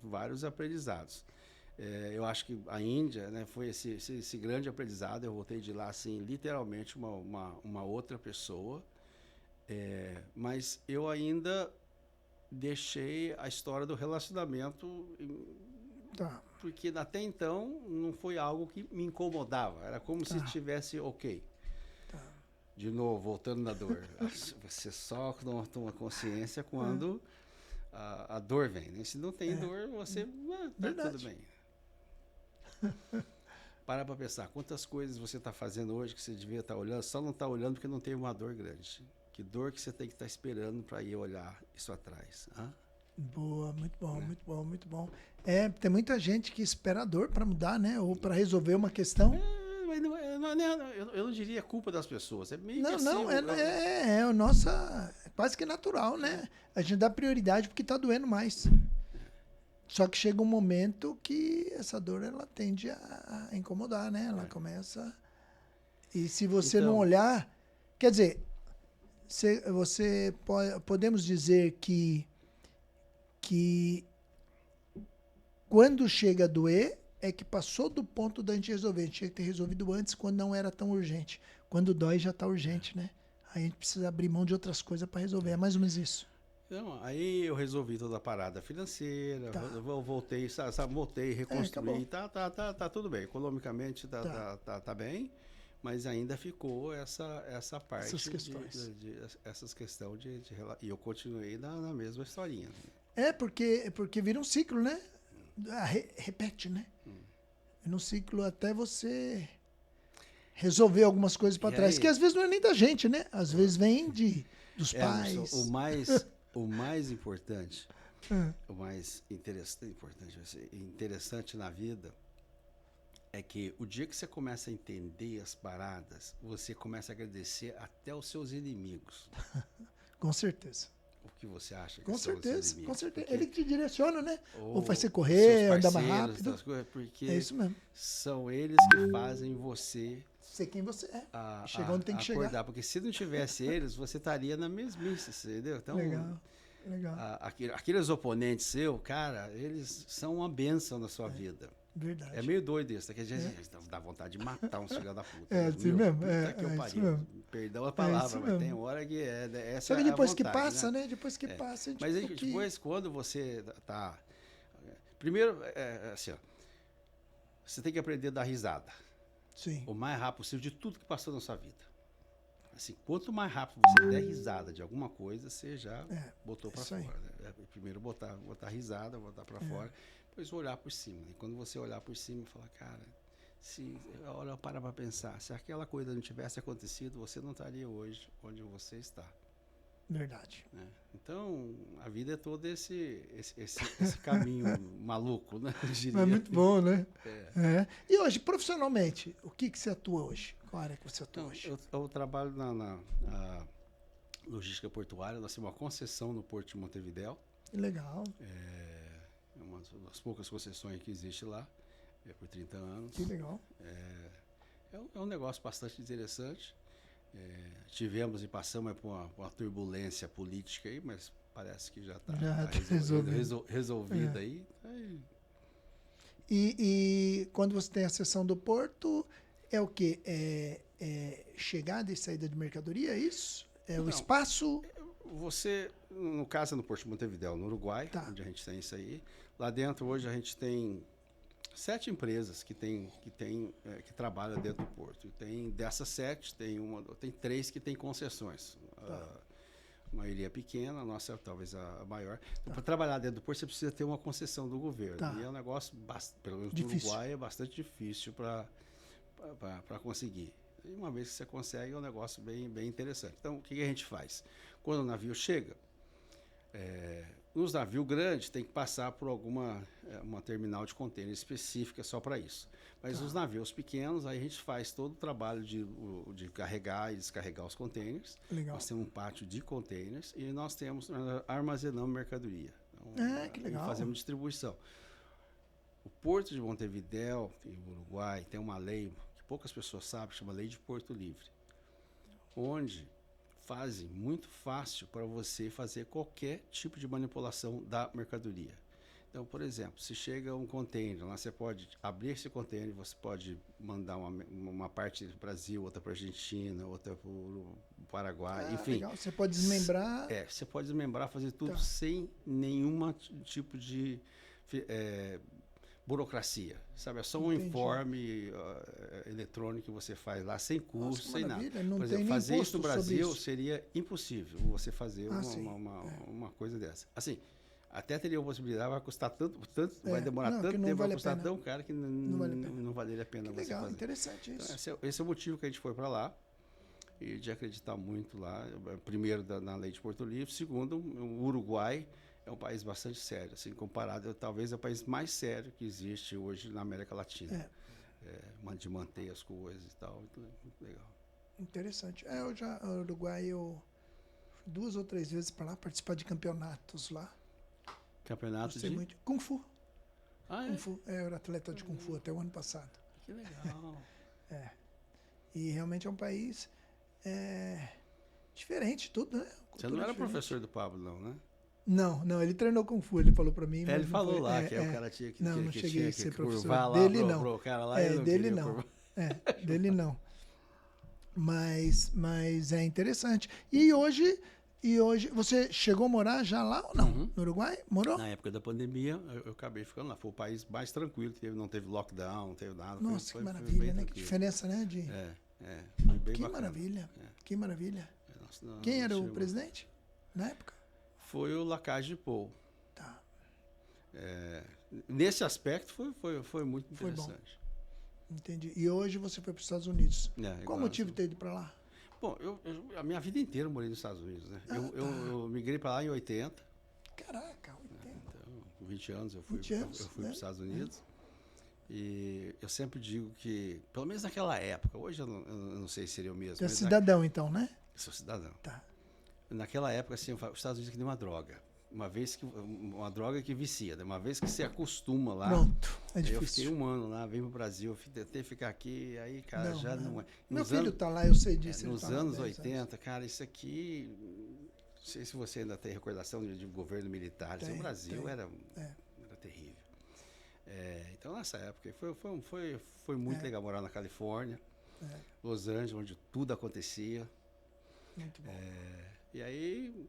vários aprendizados. Eu acho que a Índia, né, foi esse grande aprendizado. Eu voltei de lá, assim, literalmente uma outra pessoa. Mas eu ainda deixei a história do relacionamento, porque até então não foi algo que me incomodava. Era como se estivesse ok. De novo, voltando na dor. Você só toma consciência quando a dor vem. Né? Se não tem dor, você... tá tudo bem. Para pensar, quantas coisas você está fazendo hoje que você devia estar olhando, só não está olhando porque não tem uma dor grande. Que dor que você tem que estar esperando para ir olhar isso atrás. Boa, muito bom, muito bom, muito bom. Tem muita gente que espera a dor para mudar, né? Ou para resolver uma questão. Mas eu não diria culpa das pessoas. É meio que é quase que natural, né? A gente dá prioridade porque está doendo mais. Só que chega um momento que essa dor ela tende a incomodar, né? Ela começa. E se você não olhar, quer dizer, podemos dizer que quando chega a doer é que passou do ponto da gente resolver. A gente tinha que ter resolvido antes quando não era tão urgente. Quando dói já está urgente, né? Aí a gente precisa abrir mão de outras coisas para resolver. É mais ou menos isso. Então, aí eu resolvi toda a parada financeira, eu voltei, voltei, reconstruí, tá tudo bem. Economicamente tá bem, mas ainda ficou essa parte, essas questões. Essas questões e eu continuei na mesma historinha. Porque vira um ciclo, né? Repete, né? Num ciclo até você resolver algumas coisas para trás, que às vezes não é nem da gente, né? Às vezes vem dos pais. O mais importante, o mais interessante na vida é que o dia que você começa a entender as paradas, você começa a agradecer até os seus inimigos. Com certeza. O que você acha que com são certeza, os inimigos? Com certeza. Porque Ele te direciona, né? Ou faz você correr, andar mais rápido. Porque é isso mesmo. são eles que fazem você ser quem você é. a, Chegar onde tem que chegar. acordar, porque se não tivesse eles, você estaria na mesmice, entendeu? Então, Legal, legal. aqueles oponentes seu, cara, eles são uma bênção na sua vida. Verdade. É meio doido isso, que a gente dá vontade de matar um filho da puta. É, assim mesmo. Puta que eu Isso pariu. mesmo. Perdão a palavra, isso mas mesmo. tem hora que essa Só que é a depois que vontade, passa, né? Depois que passa, a gente Mas aí, fica aqui. depois, quando você tá... Primeiro, assim, ó, você tem que aprender a dar risada. Sim. O mais rápido possível de tudo que passou na sua vida. Assim, quanto mais rápido você der risada de alguma coisa, você já botou para isso aí. fora. Né? Primeiro botar risada, botar para fora, depois olhar por cima. E quando você olhar por cima e falar, cara, se olha, para pensar, se aquela coisa não tivesse acontecido, você não estaria hoje onde você está. Verdade. Né? Então, a vida é todo esse caminho maluco, né? Eu diria. É muito bom, né? É. E hoje, profissionalmente, o que você atua hoje? Qual área que você atua Então, hoje? eu trabalho na logística portuária. Nós temos uma concessão no Porto de Montevidéu. Legal. É uma das poucas concessões que existe lá, por 30 anos. Que legal. É um negócio bastante interessante. Tivemos e passamos por uma turbulência política aí, mas parece que já está resolvida aí. E quando você tem a seção do porto, é o quê? Chegada e saída de mercadoria, é isso? É o espaço? Você, no caso, no Porto de Montevidéu, no Uruguai, onde a gente tem isso aí. Lá dentro, hoje, a gente tem 7 empresas que trabalham dentro do porto. Dessas 7, tem 3 que têm concessões. A maioria pequena, a nossa é talvez a maior. Então, para trabalhar dentro do porto, você precisa ter uma concessão do governo. E é um negócio, pelo menos no Uruguai, é bastante difícil para conseguir. E uma vez que você consegue, é um negócio bem, bem interessante. Então, o que a gente faz? Quando o navio chega, nos navios grandes tem que passar por uma terminal de contêiner específica só para isso. Mas os navios pequenos, aí a gente faz todo o trabalho de carregar e descarregar os contêineres. Legal. Nós temos um pátio de contêineres e nós armazenamos mercadoria. Então, que legal. E fazemos distribuição. O Porto de Montevidéu, no Uruguai, tem uma lei que poucas pessoas sabem, chama Lei de Porto Livre, onde fazem muito fácil para você fazer qualquer tipo de manipulação da mercadoria. Então, por exemplo, se chega um container, lá você pode abrir esse container, você pode mandar uma parte para o Brasil, outra para a Argentina, outra para o Paraguai, enfim. Legal. Você pode desmembrar. Você pode desmembrar, fazer tudo sem nenhum tipo de burocracia, sabe? É só um informe eletrônico que você faz lá, sem custo, sem nada. Não por exemplo, tem fazer nem isso no Brasil seria impossível, você fazer uma coisa dessa. Assim, até teria a possibilidade, vai custar tanto vai demorar tanto tempo, vai custar tão caro que não valeria a pena você legal, fazer. Interessante isso. Então, esse é o motivo que a gente foi para lá, e de acreditar muito lá, primeiro na Lei de Porto Livre, segundo, o Uruguai é um país bastante sério, assim, comparado, talvez é o país mais sério que existe hoje na América Latina. De manter as coisas e tal, muito legal. Interessante. O Uruguai, eu fui 2 ou 3 vezes para lá, participar de campeonatos lá. Campeonato de? Muito. Kung Fu. Kung Fu. Eu era atleta de Kung Fu até o ano passado. Que legal. E realmente é um país diferente, tudo, né? Você não era professor do Pablo, não, né? Não, ele treinou Kung Fu, ele falou para mim. Ele falou lá que o cara tinha que não cheguei a ser professor lá dele, não. Pro cara lá, dele não. Dele não. Mas é interessante. E hoje, você chegou a morar já lá ou não? No Uruguai? Morou? Na época da pandemia, eu acabei ficando lá. Foi o país mais tranquilo que teve, não teve lockdown, não teve nada. Nossa, que maravilha, né? Que diferença, né? Foi bem que bacana. Maravilha, que maravilha. Não, quem era o presidente na época? Foi o Lacage de Paul. Tá. Nesse aspecto foi muito interessante. Bom. Entendi. E hoje você foi para os Estados Unidos. Qual o motivo de ter ido para lá? Bom, a minha vida inteira eu morei nos Estados Unidos, né? Eu migrei para lá em 80. Caraca, 80. Então, com 20 anos eu fui para os Estados Unidos. E eu sempre digo que, pelo menos naquela época, hoje eu não sei se seria o mesmo. Você é cidadão, então, né? Eu sou cidadão. Tá. Naquela época, assim, os Estados Unidos é que nem uma droga. uma droga que vicia, né? Uma vez que você acostuma lá. Pronto, é Aí eu difícil. fiquei 1 ano lá, vim pro Brasil, tentei ficar aqui, aí, cara, já não é. Meu Nos filho anos, tá lá, eu sei disso. ele nos tá lá há anos 10 80, cara, isso aqui. Não sei se você ainda tem recordação de governo militar. Isso no Tem, Brasil tem. era terrível. Então, nessa época, foi muito legal morar na Califórnia, Los Angeles, onde tudo acontecia. Muito bom. E aí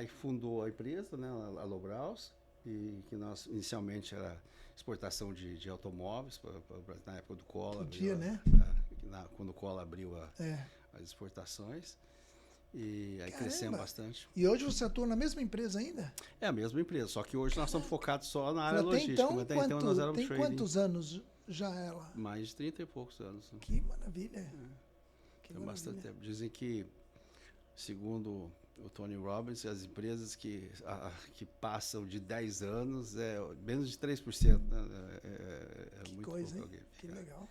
fundou a empresa, né, a Lobraus, e que nós inicialmente era exportação de automóveis na época do Collor. Podia, né? Quando o Collor abriu as exportações. E aí crescemos bastante. E hoje você atua na mesma empresa ainda? É a mesma empresa, só que hoje nós estamos focados só na área Até logística. então, Até então nós éramos tem trading. quantos anos já ela? Mais de 30 e poucos anos. Né? Que maravilha. Que Tem bastante maravilha. tempo. Dizem que, segundo o Tony Robbins, as empresas que passam de 10 anos, menos de 3%. Né? Que muito coisa, pouco hein? alguém. Que legal.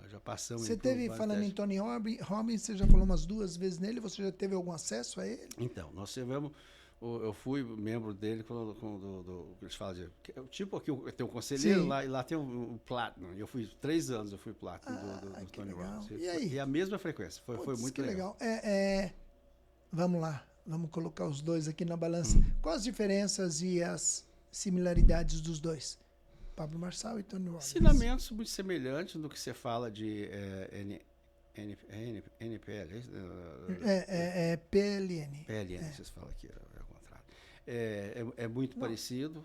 Já passamos. Você por teve, vários falando em testes. Tony Robbins, você já falou umas 2 vezes nele, você já teve algum acesso a ele? Então, nós tivemos. Eu fui membro dele quando eles falam de. Tipo aqui tem um conselheiro Sim. lá, e lá tem um Platinum. Eu fui 3 anos, eu fui Platinum do que Tony legal. Robbins. E aí? E a mesma frequência. Foi Putz, muito que legal. Vamos lá, vamos colocar os dois aqui na balança. Quais as diferenças e as similaridades dos dois? Pablo Marçal e Tony Robbins. Ensinamentos muito semelhantes do que você fala de NPL. PLN. PLN, vocês falam aqui, é o contrário. É muito parecido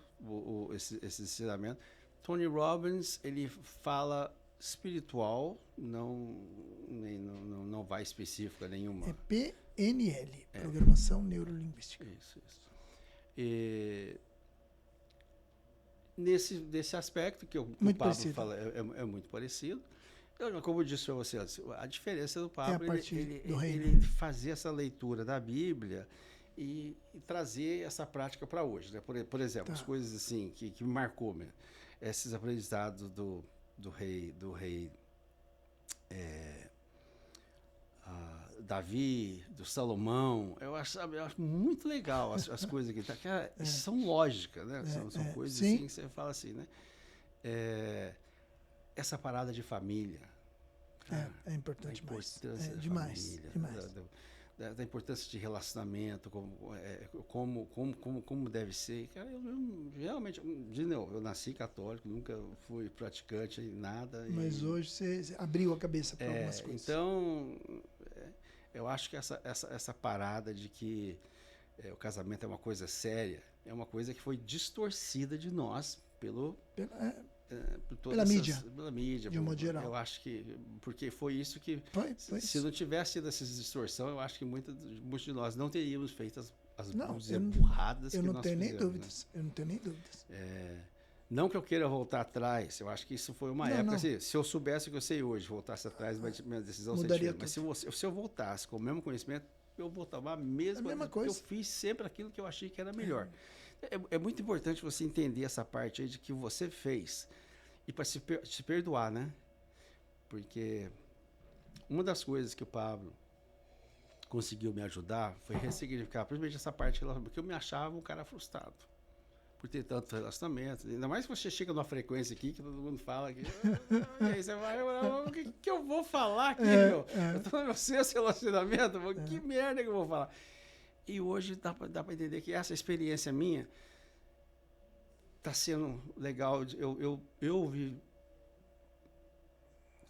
esse ensinamento. Tony Robbins, ele fala espiritual, não vai específica nenhuma. É PNL, Programação Neurolinguística. Isso. Nesse aspecto que o Muito Pablo parecido. fala é muito parecido. Como eu disse para você antes, a diferença do Pablo a partir do reino. ele fazer essa leitura da Bíblia e trazer essa prática para hoje. Né? Por exemplo, as coisas assim que me marcou mesmo. Esses aprendizados do rei Davi, do Salomão, eu acho muito legal as coisas que são lógicas, né? São coisas sim. assim que você fala assim, né? Essa parada de família. Cara, É importante mais. Da Demais. família, Demais. Da importância de relacionamento, como deve ser. Cara, eu realmente, de novo, eu nasci católico, nunca fui praticante em nada. Mas hoje você abriu a cabeça para algumas coisas. Então, eu acho que essa parada de que o casamento é uma coisa séria, é uma coisa que foi distorcida de nós Pela mídia. Pela mídia. De um modo geral. Eu acho que. Porque foi isso que. Foi se não tivesse sido essa distorção, eu acho que muitos de nós não teríamos feito as burradas que nós fizemos. Eu não tenho nem dúvidas. Eu não tenho nem dúvidas. Não que eu queira voltar atrás, eu acho que isso foi uma época. Assim, se eu soubesse o que eu sei hoje, voltasse atrás, minha decisão seria diferente. Mas se eu voltasse com o mesmo conhecimento, eu voltava a mesma coisa. Eu fiz sempre aquilo que eu achei que era melhor. É muito importante você entender essa parte aí de que você fez e para se perdoar, né? Porque uma das coisas que o Pablo conseguiu me ajudar foi ressignificar, principalmente essa parte, porque eu me achava um cara frustrado por ter tanto relacionamento. Ainda mais que você chega numa frequência aqui que todo mundo fala que e aí você vai, o que eu vou falar aqui, meu? Eu tô no meu 6º relacionamento, que merda que eu vou falar? E hoje dá para entender que essa experiência minha está sendo legal. Eu vi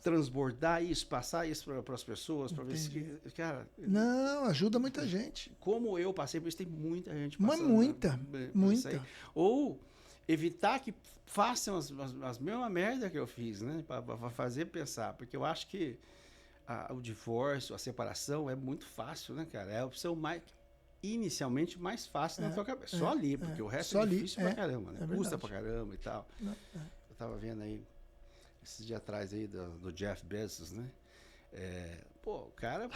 transbordar isso, passar isso para as pessoas, para ver se, cara... Não, ajuda muita gente. Como eu passei por isso, tem muita gente passando. Mas muita. Ou evitar que façam as mesmas merdas que eu fiz, né? Para fazer pensar. Porque eu acho que o divórcio, a separação é muito fácil, né, cara? É a opção inicialmente mais fácil na tua cabeça. Só ali, porque o resto é difícil pra caramba, né? Custa pra caramba e tal. Eu tava vendo aí, esses dias atrás aí do Jeff Bezos, né? O cara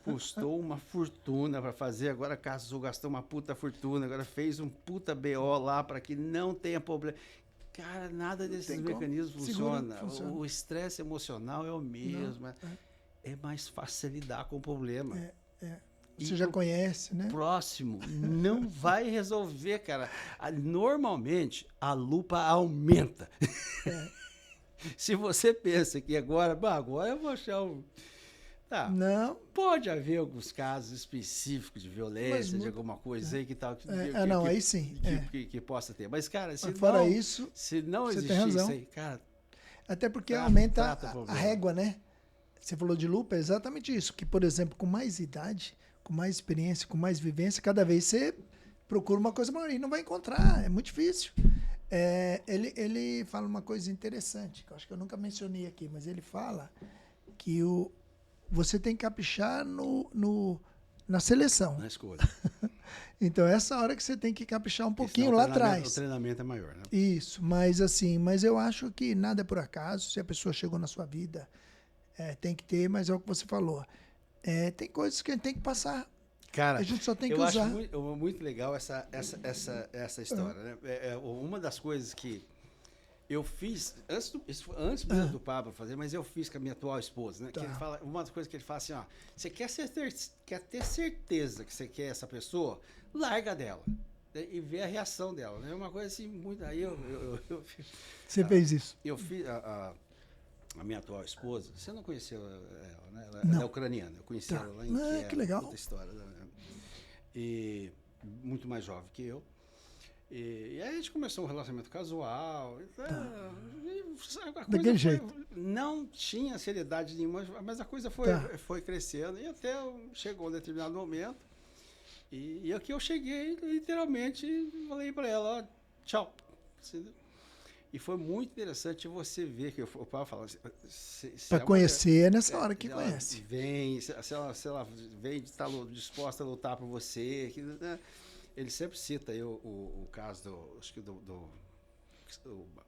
custou uma fortuna pra fazer, agora casou, gastou uma puta fortuna, agora fez um puta BO lá pra que não tenha problema. Cara, nada desses mecanismos funciona. O estresse emocional é o mesmo. É mais fácil lidar com o problema. Você já conhece, né? Próximo não vai resolver, cara. Normalmente, a lupa aumenta. Se você pensa que agora eu vou achar um... Tá. Não. Pode haver alguns casos específicos de violência, de alguma coisa aí que tal. Não, aí sim. Que possa ter. Mas, cara, fora isso, se não você existir tem razão. isso aí, cara. Até porque aumenta o a régua, né? Você falou de lupa, é exatamente isso. Que, por exemplo, com mais idade, com mais experiência, com mais vivência, cada vez você procura uma coisa maior e não vai encontrar. É muito difícil. Ele fala uma coisa interessante, que eu acho que eu nunca mencionei aqui, mas ele fala que você tem que caprichar na seleção. Na escolha. Então, essa hora que você tem que caprichar um pouquinho lá atrás. O treinamento é maior, né? Isso, mas eu acho que nada é por acaso. Se a pessoa chegou na sua vida, tem que ter, mas é o que você falou. Tem coisas que a gente tem que passar. Cara, a gente só tem que eu usar. acho muito legal essa história, né? Uma das coisas que eu fiz, antes mesmo do Pablo fazer, mas eu fiz com a minha atual esposa, né? Tá. Que ele fala, uma das coisas que ele fala assim, ó, você quer ter certeza que você quer essa pessoa, larga dela, né? E vê a reação dela, né? Uma coisa assim, muito... Aí Você fez isso? Eu fiz a minha atual esposa, você não conheceu ela, né? Não. Ela é ucraniana, eu conheci ela lá em Kiev, que legal. outra história, né? E muito mais jovem que eu. E aí a gente começou um relacionamento casual. Daquele jeito. Não tinha seriedade nenhuma, mas a coisa foi crescendo e até chegou um determinado momento. E aqui eu cheguei, literalmente, falei para ela, ó, tchau. E foi muito interessante você ver que o Paulo fala. Para conhecer é nessa hora que conhece. Se ela vem de estar disposta a lutar por você. Né? Ele sempre cita aí o caso do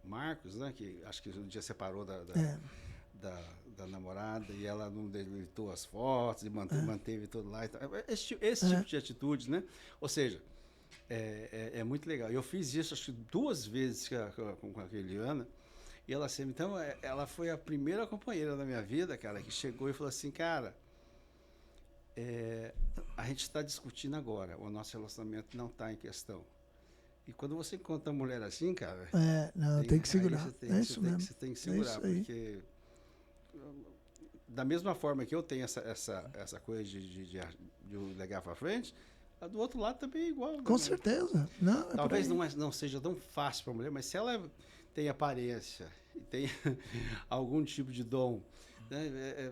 Marcos, né? Que acho que um dia separou da namorada e ela não deletou as fotos e manteve tudo lá. Esse tipo de atitude, né? Ou seja, é muito legal. Eu fiz isso acho que 2 vezes com a Eliana e ela sempre... Então, ela foi a primeira companheira da minha vida, cara, que chegou e falou assim, cara... a gente está discutindo agora, o nosso relacionamento não está em questão. E quando você encontra uma mulher assim, cara... tem que segurar. Você tem que segurar, porque... Da mesma forma que eu tenho essa coisa de legar para frente, a do outro lado também é igual. Com certeza. Não, talvez não seja tão fácil para a mulher, mas se ela tem aparência e tem algum tipo de dom, né,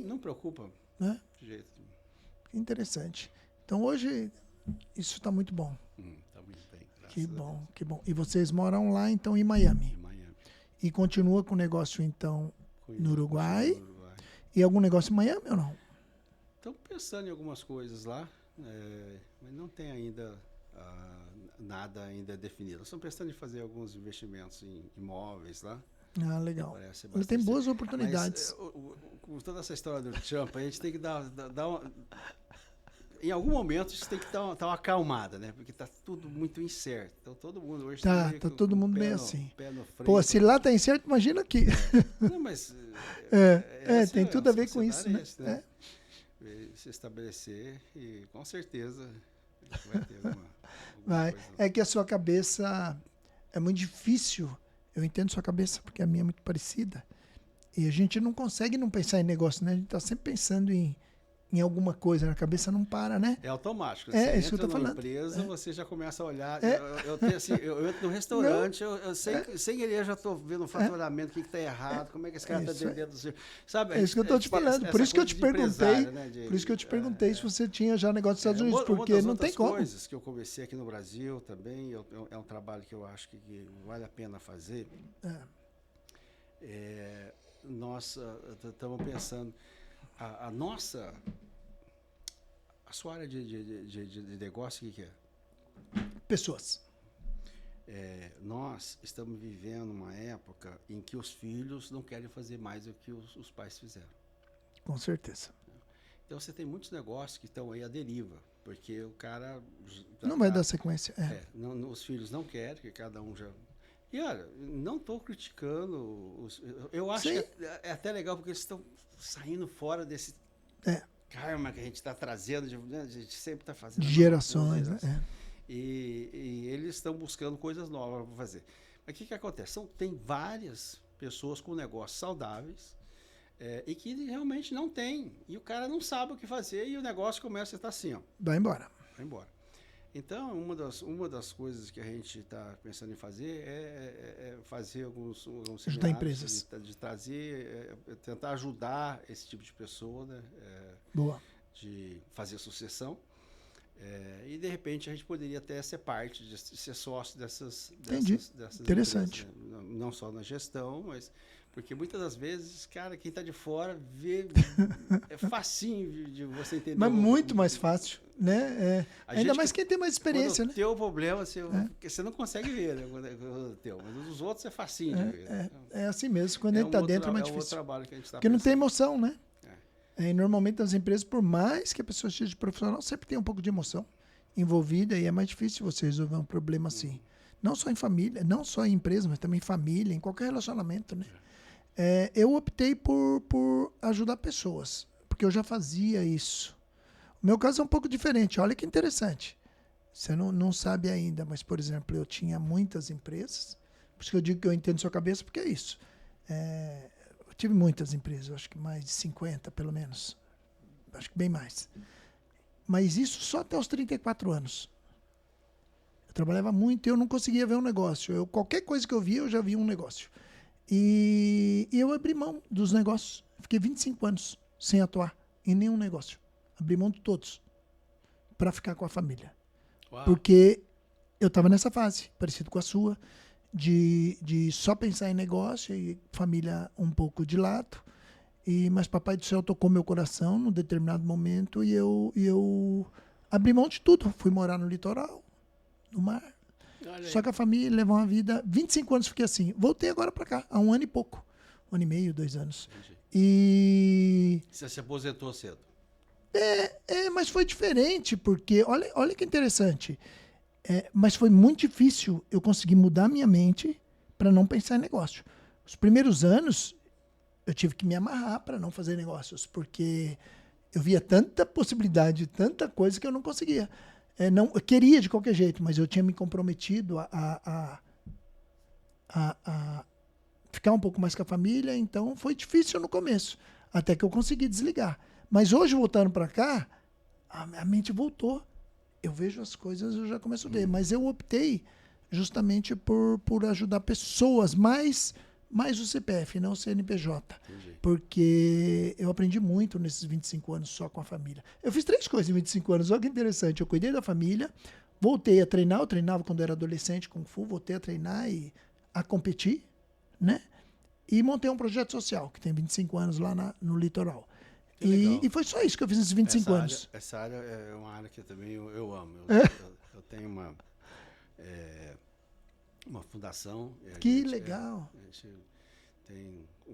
não preocupa. De jeito. Interessante. Então hoje isso está muito bom. Está muito bem. Que bom, que bom. E vocês moram lá então em Miami? Em Miami. E continua com o negócio então no Uruguai? E algum negócio em Miami ou não? Estamos pensando em algumas coisas lá, mas não tem ainda nada ainda definido. Estamos pensando em fazer alguns investimentos em imóveis lá. Legal. Ele tem boas oportunidades. Mas, com toda essa história do Trump, a gente tem que dar uma... Em algum momento, isso tem que dar uma acalmada, né? Porque está tudo muito incerto. Então, todo mundo hoje tá todo mundo bem assim. Pé no freio. Pô, se lá está incerto, imagina aqui. Não, mas... tem tudo a ver com isso, né? Se estabelecer e, com certeza, vai ter alguma vai. coisa. É que a sua cabeça é muito difícil. Eu entendo sua cabeça, porque a minha é muito parecida. E a gente não consegue não pensar em negócio, né? A gente está sempre pensando em alguma coisa, na cabeça não para, né? É automático. Você isso que eu tô falando. Empresa, você já começa a olhar. Eu entro no restaurante, eu sem querer já estou vendo o faturamento, o que está errado, como é que esse cara está vendendo. Sabe? É isso que eu estou te falando. Por isso que eu te perguntei. Né, por isso que eu te perguntei se você tinha já negócio dos Estados Unidos, porque não tem como. Uma das coisas que eu comecei aqui no Brasil também, é um trabalho que eu acho que vale a pena fazer. Nós estamos pensando. A sua área de negócio, o que é? Pessoas. Nós estamos vivendo uma época em que os filhos não querem fazer mais do que os pais fizeram. Com certeza. Então você tem muitos negócios que estão aí à deriva, porque o cara... Não vai dar sequência. Os filhos não querem, que cada um já... E olha, não estou criticando. Eu acho que é até legal porque eles estão saindo fora desse karma que a gente está trazendo, né? A gente sempre está fazendo. De gerações, né? E eles estão buscando coisas novas para fazer. Mas o que acontece? Tem várias pessoas com negócios saudáveis e que realmente não tem. E o cara não sabe o que fazer e o negócio começa a estar assim, ó. Vai embora. Vai embora. Então, uma das coisas que a gente está pensando em fazer é fazer alguns ajudar empresas. De trazer, tentar ajudar esse tipo de pessoa, né? Boa. De fazer sucessão. E, de repente, a gente poderia até ser parte, de ser sócio dessas Interessante. Empresas, né? Não só na gestão, mas... Porque muitas das vezes, cara, quem está de fora vê... é facinho de você entender. Mas muito mais fácil, né? Ainda mais quem tem mais experiência, né? O teu problema, você não consegue ver, né? O teu, mas os outros é facinho de ver. É assim mesmo. Quando ele está dentro é mais difícil. É o difícil. trabalho que a gente está Porque não tem emoção, né? E normalmente nas empresas, por mais que a pessoa seja profissional, sempre tem um pouco de emoção envolvida e é mais difícil você resolver um problema assim. Não só em família, não só em empresa, mas também em família, em qualquer relacionamento, né? Eu optei por ajudar pessoas, porque eu já fazia isso. O meu caso é um pouco diferente. Olha que interessante. Você não sabe ainda, mas, por exemplo, eu tinha muitas empresas. Por isso que eu digo que eu entendo sua cabeça, porque é isso. Eu tive muitas empresas, acho que mais de 50, pelo menos. Acho que bem mais. Mas isso só até os 34 anos. Eu trabalhava muito e eu não conseguia ver um negócio. Qualquer coisa que eu via, eu já via um negócio. E eu abri mão dos negócios. Fiquei 25 anos sem atuar em nenhum negócio. Abri mão de todos para ficar com a família. Uau. Porque eu estava nessa fase, parecido com a sua, de só pensar em negócio e família um pouco de lado. Mas Papai do Céu tocou meu coração num determinado momento e eu abri mão de tudo. Fui morar no litoral, no mar. Só que a família levou uma vida... 25 anos fiquei assim. Voltei agora para cá, há 1 ano e pouco. 1 ano e meio, 2 anos. Entendi. E... Você se aposentou cedo. Mas foi diferente, porque... Olha que interessante. Mas foi muito difícil eu conseguir mudar minha mente para não pensar em negócio. Os primeiros anos, eu tive que me amarrar para não fazer negócios, porque eu via tanta possibilidade, tanta coisa que eu não conseguia. Eu queria de qualquer jeito, mas eu tinha me comprometido a ficar um pouco mais com a família, então foi difícil no começo, até que eu consegui desligar. Mas hoje, voltando para cá, a mente voltou. Eu vejo as coisas, eu já começo a ver. Mas eu optei justamente por ajudar pessoas, mais o CPF, não o CNPJ. Entendi. Porque eu aprendi muito nesses 25 anos só com a família. Eu fiz 3 coisas em 25 anos, olha que interessante. Eu cuidei da família, voltei a treinar, eu treinava quando eu era adolescente, Kung Fu, voltei a treinar e a competir, né? E montei um projeto social, que tem 25 anos lá no litoral. E foi só isso que eu fiz nesses 25 anos. Essa área é uma área que também eu amo. Eu tenho uma fundação. Que legal. A gente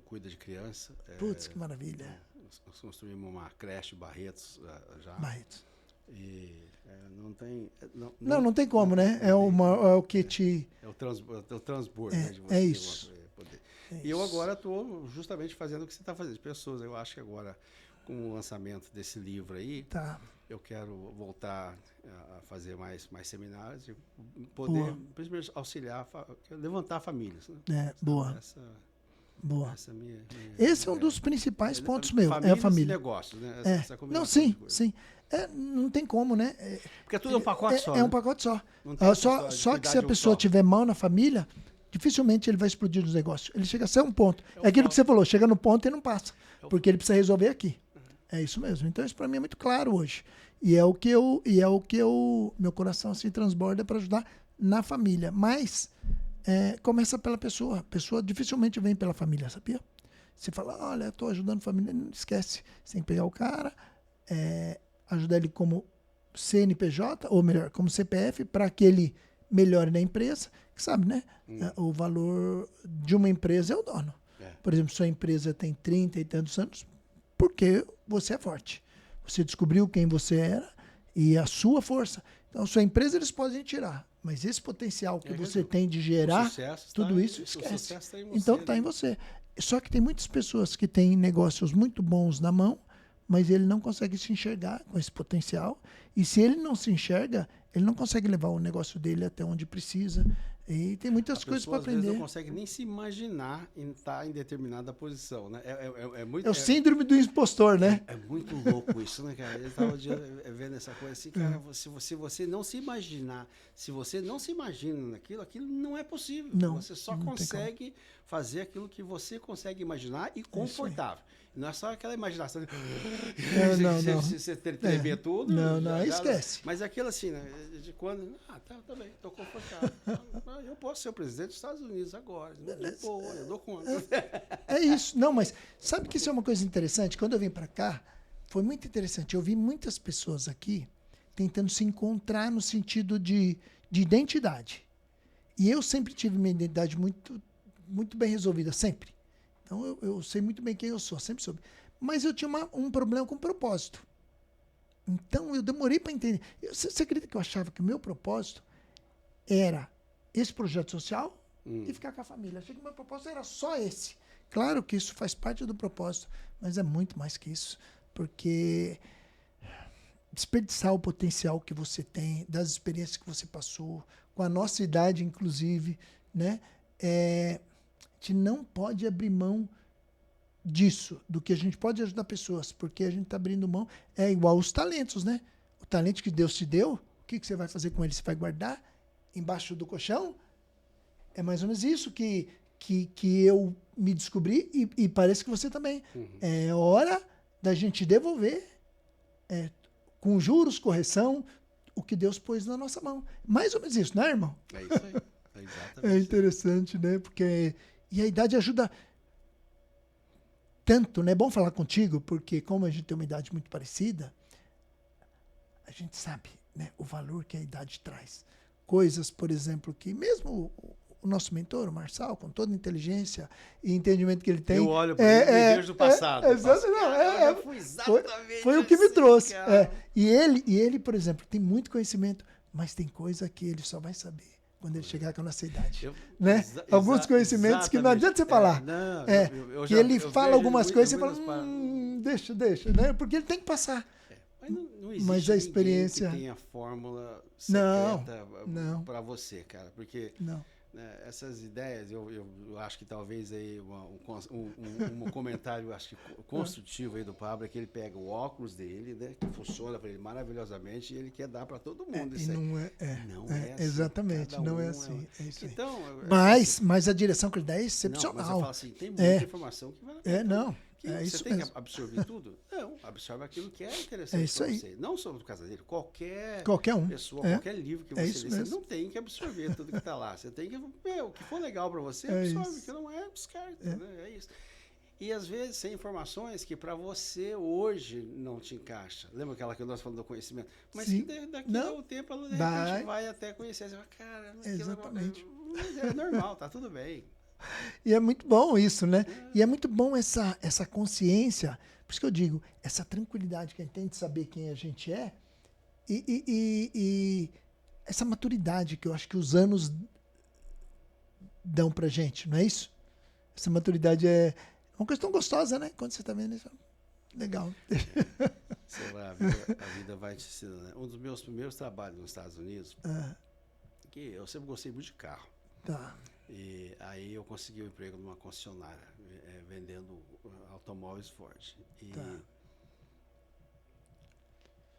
cuida de criança. Putz, que maravilha. Nós construímos uma creche Barretos já. Barretos. E não tem... Não tem como, né? É o que te... É o transbordo, né, de você é isso. Poder. E eu agora estou justamente fazendo o que você está fazendo, de pessoas. Eu acho que agora, com o lançamento desse livro aí, eu quero voltar a fazer mais seminários e poder, principalmente, auxiliar, levantar famílias. Né? Boa. Boa. Esse é um dos principais pontos meus, é a família. E negócios, né? Não, sim. Não tem como, né? Porque tudo é um pacote só. É um pacote só. Só que se a pessoa tiver mal na família, dificilmente ele vai explodir nos negócios. Ele chega a ser um ponto. É aquilo que você falou, chega no ponto e não passa. Porque ele precisa resolver aqui. É isso mesmo. Então isso para mim é muito claro hoje. E é o que meu coração se transborda para ajudar na família. Mas começa pela pessoa. A pessoa dificilmente vem pela família, sabia? Você fala, olha, estou ajudando a família, não esquece. Você tem que pegar o cara, ajudar ele como CNPJ, ou melhor, como CPF, para que ele melhore na empresa, que sabe, né? O valor de uma empresa é o dono. Por exemplo, sua empresa tem 30 e tantos anos, porque você é forte. Você descobriu quem você era e a sua força. Então, sua empresa eles podem tirar, mas esse potencial que você tem de gerar tudo isso, esquece. Então, está em você. Só que tem muitas pessoas que têm negócios muito bons na mão, mas ele não consegue se enxergar com esse potencial. E se ele não se enxerga, ele não consegue levar o negócio dele até onde precisa. E tem muitas coisas para Às vezes aprender. não consegue nem se imaginar em estar em determinada posição, né? É o síndrome do impostor, né? É muito louco isso, né, cara? Eu estava vendo essa coisa assim, cara, se você não se imaginar, se você não se imagina naquilo, aquilo não é possível. Não, Você só não tem consegue fazer aquilo que você consegue imaginar e confortável. Não é só aquela imaginação. Não. Você tremer tudo. Não, esquece. Mas aquilo assim, né? De quando. Tá bem, tô confortável. Eu posso ser o presidente dos Estados Unidos agora. Boa, eu dou conta. É isso. Não, mas sabe que isso é uma coisa interessante? Quando eu vim para cá, foi muito interessante. Eu vi muitas pessoas aqui tentando se encontrar no sentido de identidade. E eu sempre tive minha identidade muito, muito bem resolvida, sempre. Então, eu sei muito bem quem eu sou, sempre soube. Mas eu tinha um problema com propósito. Então, eu demorei para entender. Você acredita que eu achava que o meu propósito era esse projeto social e ficar com a família? Achei que o meu propósito era só esse. Claro que isso faz parte do propósito, mas é muito mais que isso. Porque desperdiçar o potencial que você tem, das experiências que você passou, com a nossa idade, inclusive, né? A gente não pode abrir mão disso, do que a gente pode ajudar pessoas, porque a gente está abrindo mão. É igual os talentos, né? O talento que Deus te deu, o que você vai fazer com ele? Você vai guardar embaixo do colchão? É mais ou menos isso que eu me descobri e parece que você também. É hora da gente devolver, com juros, correção, o que Deus pôs na nossa mão. Mais ou menos isso, não é, irmão? É isso aí. É exatamente. É interessante, né? Porque e a idade ajuda tanto, né? É bom falar contigo, porque como a gente tem uma idade muito parecida, a gente sabe, né, o valor que a idade traz. Coisas, por exemplo, que mesmo o nosso mentor, o Marçal, com toda a inteligência e entendimento que ele tem... Eu olho para ele e vejo do passado. Foi o que me trouxe. E ele, por exemplo, tem muito conhecimento, mas tem coisa que ele só vai saber quando ele chegar com a nossa idade. Né? Alguns conhecimentos que não adianta você falar. Que ele fala algumas coisas e você fala, deixa, né? Porque ele tem que passar. Mas não existe mas a experiência que tenha a fórmula secreta para você, cara. Porque essas ideias, eu acho que talvez aí um comentário acho que construtivo aí do Pablo é que ele pega o óculos dele, né, que funciona para ele maravilhosamente e ele quer dar para todo mundo isso aí. Não é assim, exatamente, não é assim. É isso então, mas a direção que ele dá é excepcional. Mas eu falo assim, tem muita informação que vai isso você tem mesmo. que absorver tudo? Não, absorve aquilo que é interessante para você. Não sobre o casadeiro, qualquer pessoa, qualquer livro que você lê, você não tem que absorver tudo que está lá. Você tem que, o que for legal para você, absorve, o que não é, descarta. Né? É isso. E às vezes tem informações que para você hoje não te encaixa. Lembra aquela que nós falamos do conhecimento? Mas que daqui a um tempo a gente vai até conhecer. Você fala, cara, exatamente. É normal, tá tudo bem. E é muito bom isso, né? E é muito bom essa consciência, por isso que eu digo, essa tranquilidade que a gente tem de saber quem a gente é e essa maturidade que eu acho que os anos dão pra gente, não é isso? Essa maturidade é uma coisa tão gostosa, né? Quando você tá vendo isso, legal. Sei lá, a vida vai te ensinando. Né? Um dos meus primeiros trabalhos nos Estados Unidos, que eu sempre gostei muito de carro. Tá. E aí eu consegui um emprego numa concessionária, vendendo automóveis Ford.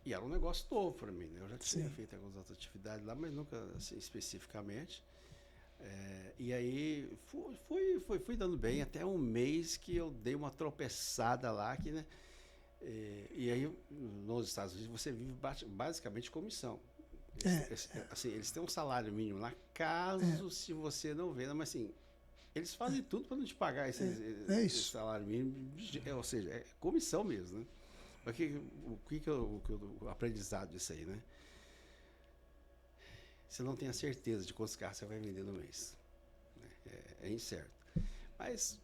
E era um negócio novo para mim, né? Eu já tinha feito algumas outras atividades lá, mas nunca assim, especificamente. E aí fui dando bem até um mês que eu dei uma tropeçada lá, que, né? E aí nos Estados Unidos você vive basicamente comissão. Assim, eles têm um salário mínimo lá, caso se você não venda, mas assim, eles fazem tudo para não te pagar esse salário mínimo, ou seja, é comissão mesmo, né? O aprendizado disso aí, né? Você não tem a certeza de quantos carros você vai vender no mês. É incerto. Mas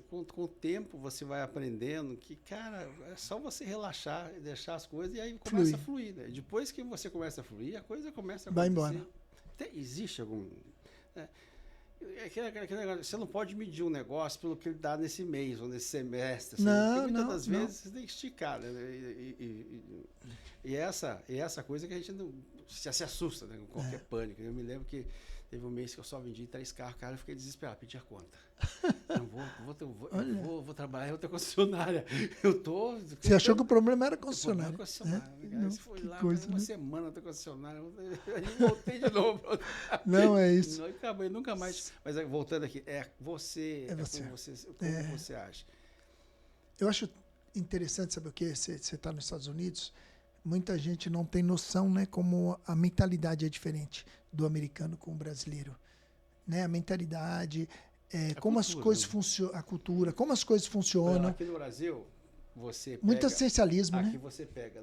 com o tempo você vai aprendendo que, cara, é só você relaxar e deixar as coisas e aí começa a fluir. Né? Depois que você começa a fluir, a coisa começa a acontecer. Vai embora. Existe algum... Né? aquele negócio, você não pode medir um negócio pelo que ele dá nesse mês ou nesse semestre. Assim, Não, porque muitas não, das não. vezes você tem que esticar. Né? E essa coisa que a gente não, se assusta, né? Com qualquer pânico. Eu me lembro que teve um mês que eu só vendi 3 carros, cara, eu fiquei desesperado, pedi a conta. Não vou trabalhar em outra concessionária. Você achou que o problema era concessionária? concessionária? Você foi lá, coisa, uma né? semana outra concessionária, aí voltei de novo. Não, é isso. Não, acabei nunca mais. Mas voltando aqui, você. como você acha? Eu acho interessante, sabe o quê? Você está nos Estados Unidos, muita gente não tem noção, né, como a mentalidade é diferente do americano com o brasileiro. Né? A mentalidade, como as coisas funcionam, a cultura, como as coisas funcionam. Aqui no Brasil, você pega... Muito essencialismo, aqui né? você pega...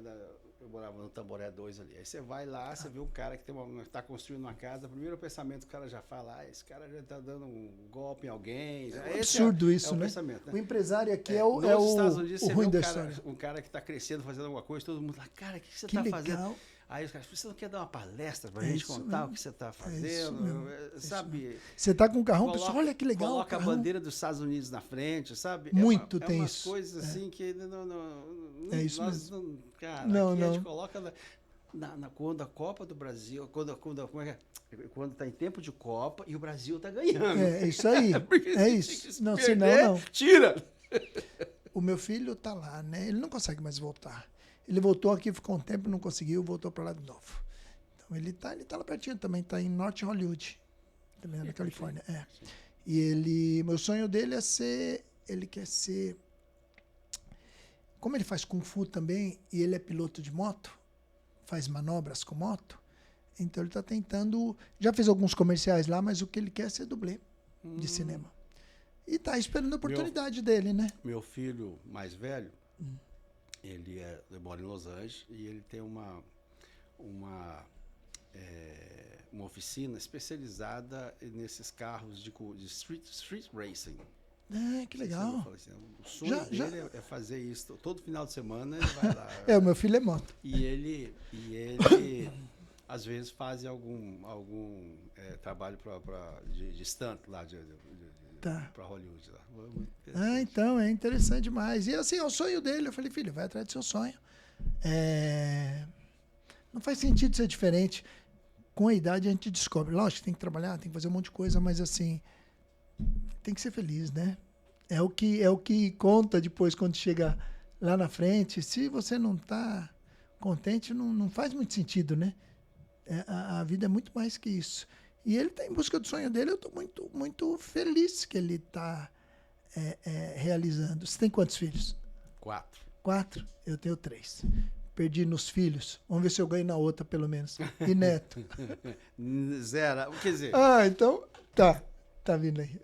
Eu morava no Tamboré 2 ali. Aí você vai lá, você vê um cara que está construindo uma casa, o primeiro pensamento que o cara já fala, esse cara já está dando um golpe em alguém. É um absurdo isso, o né? Pensamento, né? O empresário aqui nos Estados Unidos, o você ruim vê da história. um cara que está crescendo, fazendo alguma coisa, todo mundo fala, cara, o que você Que está legal. fazendo? Aí os caras, você não quer dar uma palestra pra gente contar o que você está fazendo? Sabe? Você está com um carrão, pessoal, olha que legal. Coloca a bandeira dos Estados Unidos na frente, sabe? Muito tem umas isso. coisas assim que É isso nós mesmo. cara, Não, aqui não. a gente coloca quando a Copa do Brasil, quando tá em tempo de Copa e o Brasil tá ganhando. É isso aí. Porque É se isso. Não, perder, senão não. Tira! O meu filho tá lá, né? Ele não consegue mais voltar. Ele voltou aqui, ficou um tempo, não conseguiu, voltou para lá de novo. Então ele tá lá pertinho também, tá em North Hollywood, também na Califórnia. É. E meu sonho dele ele quer ser, como ele faz Kung Fu também, e ele é piloto de moto, faz manobras com moto, então ele está tentando, já fez alguns comerciais lá, mas o que ele quer é ser dublê de cinema. E tá esperando a oportunidade dele, né? Meu filho mais velho, ele mora em Los Angeles e ele tem uma oficina especializada nesses carros de street racing. Ah, que legal. O sonho dele é fazer isso. Todo final de semana ele vai lá. O meu filho é moto. E ele às vezes faz algum trabalho de stunt lá, para Hollywood. Lá. Então, é interessante demais. E assim, é o sonho dele. Eu falei, filho, vai atrás do seu sonho. Não faz sentido ser diferente. Com a idade a gente descobre. Lógico, tem que trabalhar, tem que fazer um monte de coisa, mas assim, tem que ser feliz, né? É o que conta depois quando chega lá na frente. Se você não está contente, não faz muito sentido, né? A vida é muito mais que isso. E ele está em busca do sonho dele. Eu estou muito, muito feliz que ele está realizando. Você tem quantos filhos? 4. 4? Eu tenho 3. Perdi nos filhos. Vamos ver se eu ganho na outra, pelo menos. E neto? 0. Quer dizer... Então... Tá vindo aí.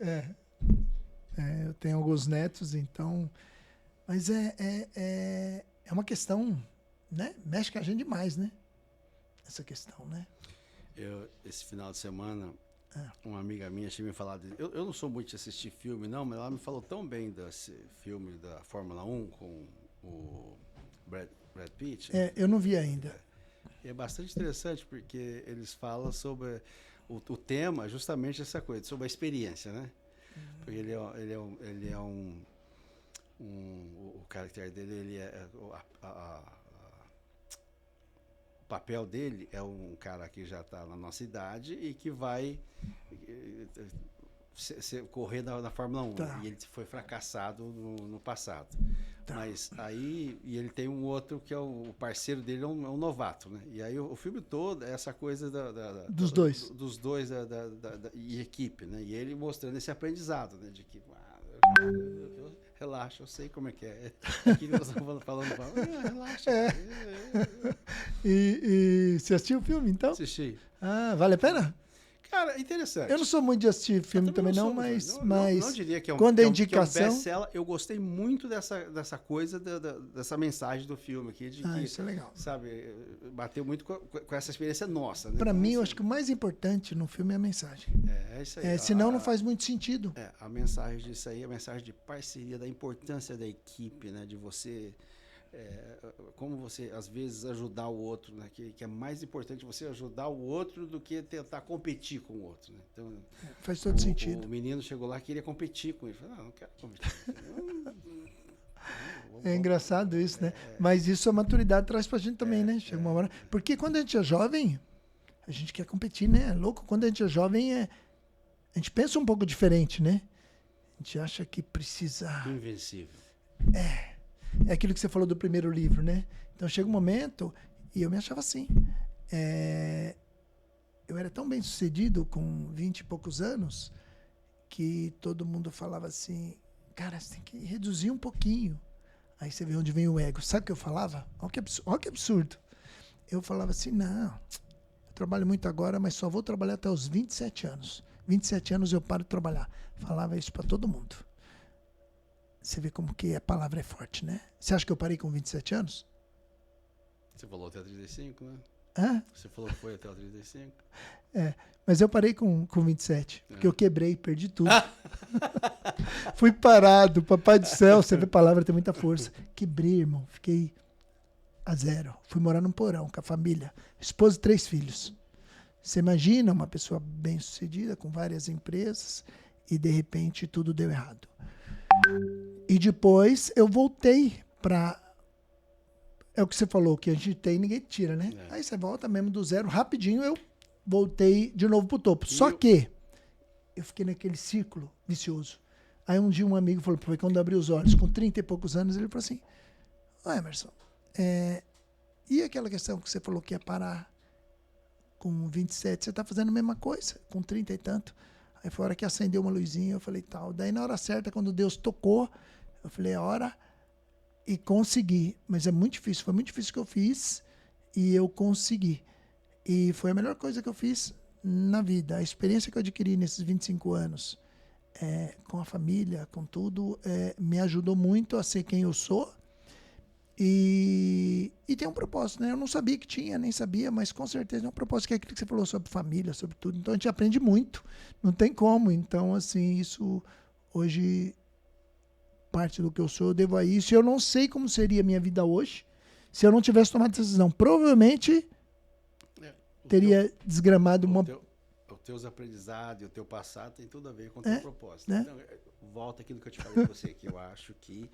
Eu tenho alguns netos, então... Mas é uma questão, né? Mexe com a gente demais, né? Essa questão, né? Esse final de semana, uma amiga minha tinha me falado... Eu não sou muito de assistir filme, não, mas ela me falou tão bem desse filme da Fórmula 1 com o Brad Pitt. Eu não vi ainda. É bastante interessante, porque eles falam sobre... O tema é justamente essa coisa, sobre a experiência, né? Porque ele é o caráter dele, o papel dele é um cara que já está na nossa idade e que vai correr na Fórmula 1. Tá. E ele foi fracassado no passado. Tá. Mas aí, e ele tem um outro que é o parceiro dele, é um novato, né? E aí o filme todo é essa coisa dos dois. Dos dois e equipe, né? E ele mostrando esse aprendizado, né? De que, relaxa, eu sei como é que é. Aqui nós estamos falando, relaxa. E você assistiu o filme, então? Assisti. Vale a pena? Cara, interessante. Eu não sou muito de assistir filme também não, mas não diria que é quando é indicação... um best-seller, eu gostei muito dessa coisa, dessa mensagem do filme aqui. Isso é legal. Sabe, bateu muito com essa experiência nossa. Né? Para mim, eu assim, acho que o mais importante no filme é a mensagem. É isso aí. Senão não faz muito sentido. A mensagem disso aí, a mensagem de parceria, da importância da equipe, né? De você como você, às vezes, ajudar o outro, né? Que é mais importante você ajudar o outro do que tentar competir com o outro, né? Então, Faz todo sentido. O menino chegou lá e queria competir com ele. Falei, não quero competir. É engraçado isso, né? Mas isso a maturidade traz pra gente também, né? Chega uma hora. Porque quando a gente é jovem, a gente quer competir, né? É louco. Quando a gente é jovem, a gente pensa um pouco diferente, né? A gente acha que precisa... Invencível. É aquilo que você falou do primeiro livro, né? Então chega um momento, e eu me achava assim. Eu era tão bem sucedido com 20 e poucos anos, que todo mundo falava assim, cara, você tem que reduzir um pouquinho. Aí você vê onde vem o ego. Sabe o que eu falava? Olha que absurdo. Eu falava assim, não, eu trabalho muito agora, mas só vou trabalhar até os 27 anos. 27 anos eu paro de trabalhar. Falava isso para todo mundo. Você vê como que a palavra é forte, né? Você acha que eu parei com 27 anos? Você falou até 35, né? Hã? Você falou que foi até o 35. Mas eu parei com 27, porque eu quebrei, perdi tudo. Fui parado, papai do céu, você vê a palavra tem muita força. Quebrei, irmão, fiquei a zero. Fui morar num porão com a família, esposa e 3 filhos. Você imagina uma pessoa bem-sucedida, com várias empresas, e de repente tudo deu errado. E depois eu voltei para... É o que você falou, que a gente tem, ninguém tira, né? Aí você volta mesmo do zero, rapidinho eu voltei de novo pro topo. Só que eu fiquei naquele círculo vicioso. Aí um dia um amigo falou, foi quando eu abri os olhos, com 30 e poucos anos, ele falou assim, Emerson, e aquela questão que você falou que ia parar com 27, você tá fazendo a mesma coisa, com 30 e tanto. Aí foi a hora que acendeu uma luzinha, eu falei, tal. Daí na hora certa, quando Deus tocou, eu falei, é hora, e consegui. Mas é muito difícil, foi muito difícil que eu fiz, e eu consegui. E foi a melhor coisa que eu fiz na vida. A experiência que eu adquiri nesses 25 anos, com a família, com tudo, me ajudou muito a ser quem eu sou. E tem um propósito, né? Eu não sabia que tinha, nem sabia, mas com certeza é um propósito, que é aquilo que você falou sobre família, sobre tudo. Então a gente aprende muito, não tem como. Então, assim, isso hoje, parte do que eu sou, eu devo a isso. Eu não sei como seria a minha vida hoje se eu não tivesse tomado essa decisão. Provavelmente teria desgramado uma... Os teus aprendizados e o teu passado tem tudo a ver com o teu propósito. Né? Então, volta aquilo que eu te falei para você, que eu acho que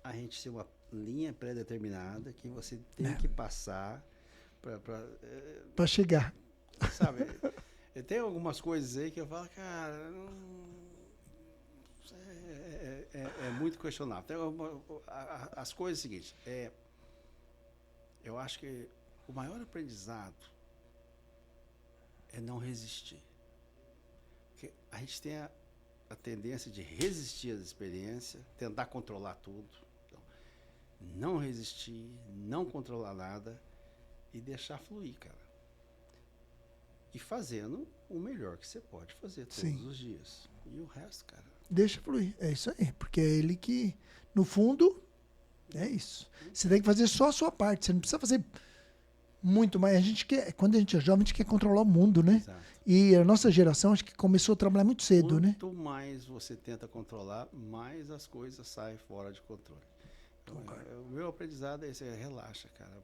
a gente tem uma linha pré-determinada que você tem que passar para chegar. Sabe? Tem algumas coisas aí que eu falo, cara, é muito questionável. As coisas seguintes, eu acho que o maior aprendizado é não resistir. Porque a gente tem a tendência de resistir às experiências, tentar controlar tudo. Então, não resistir, não controlar nada e deixar fluir, cara. E fazendo o melhor que você pode fazer todos os dias. E o resto, cara... Deixa fluir, é isso aí. Porque é ele que, no fundo, é isso. Você tem que fazer só a sua parte, você não precisa fazer... muito mais. Quando a gente é jovem, a gente quer controlar o mundo, né? Exato. E a nossa geração, acho que começou a trabalhar muito cedo, né? Quanto mais você tenta controlar, mais as coisas saem fora de controle. Então, o meu aprendizado é esse, relaxa, cara.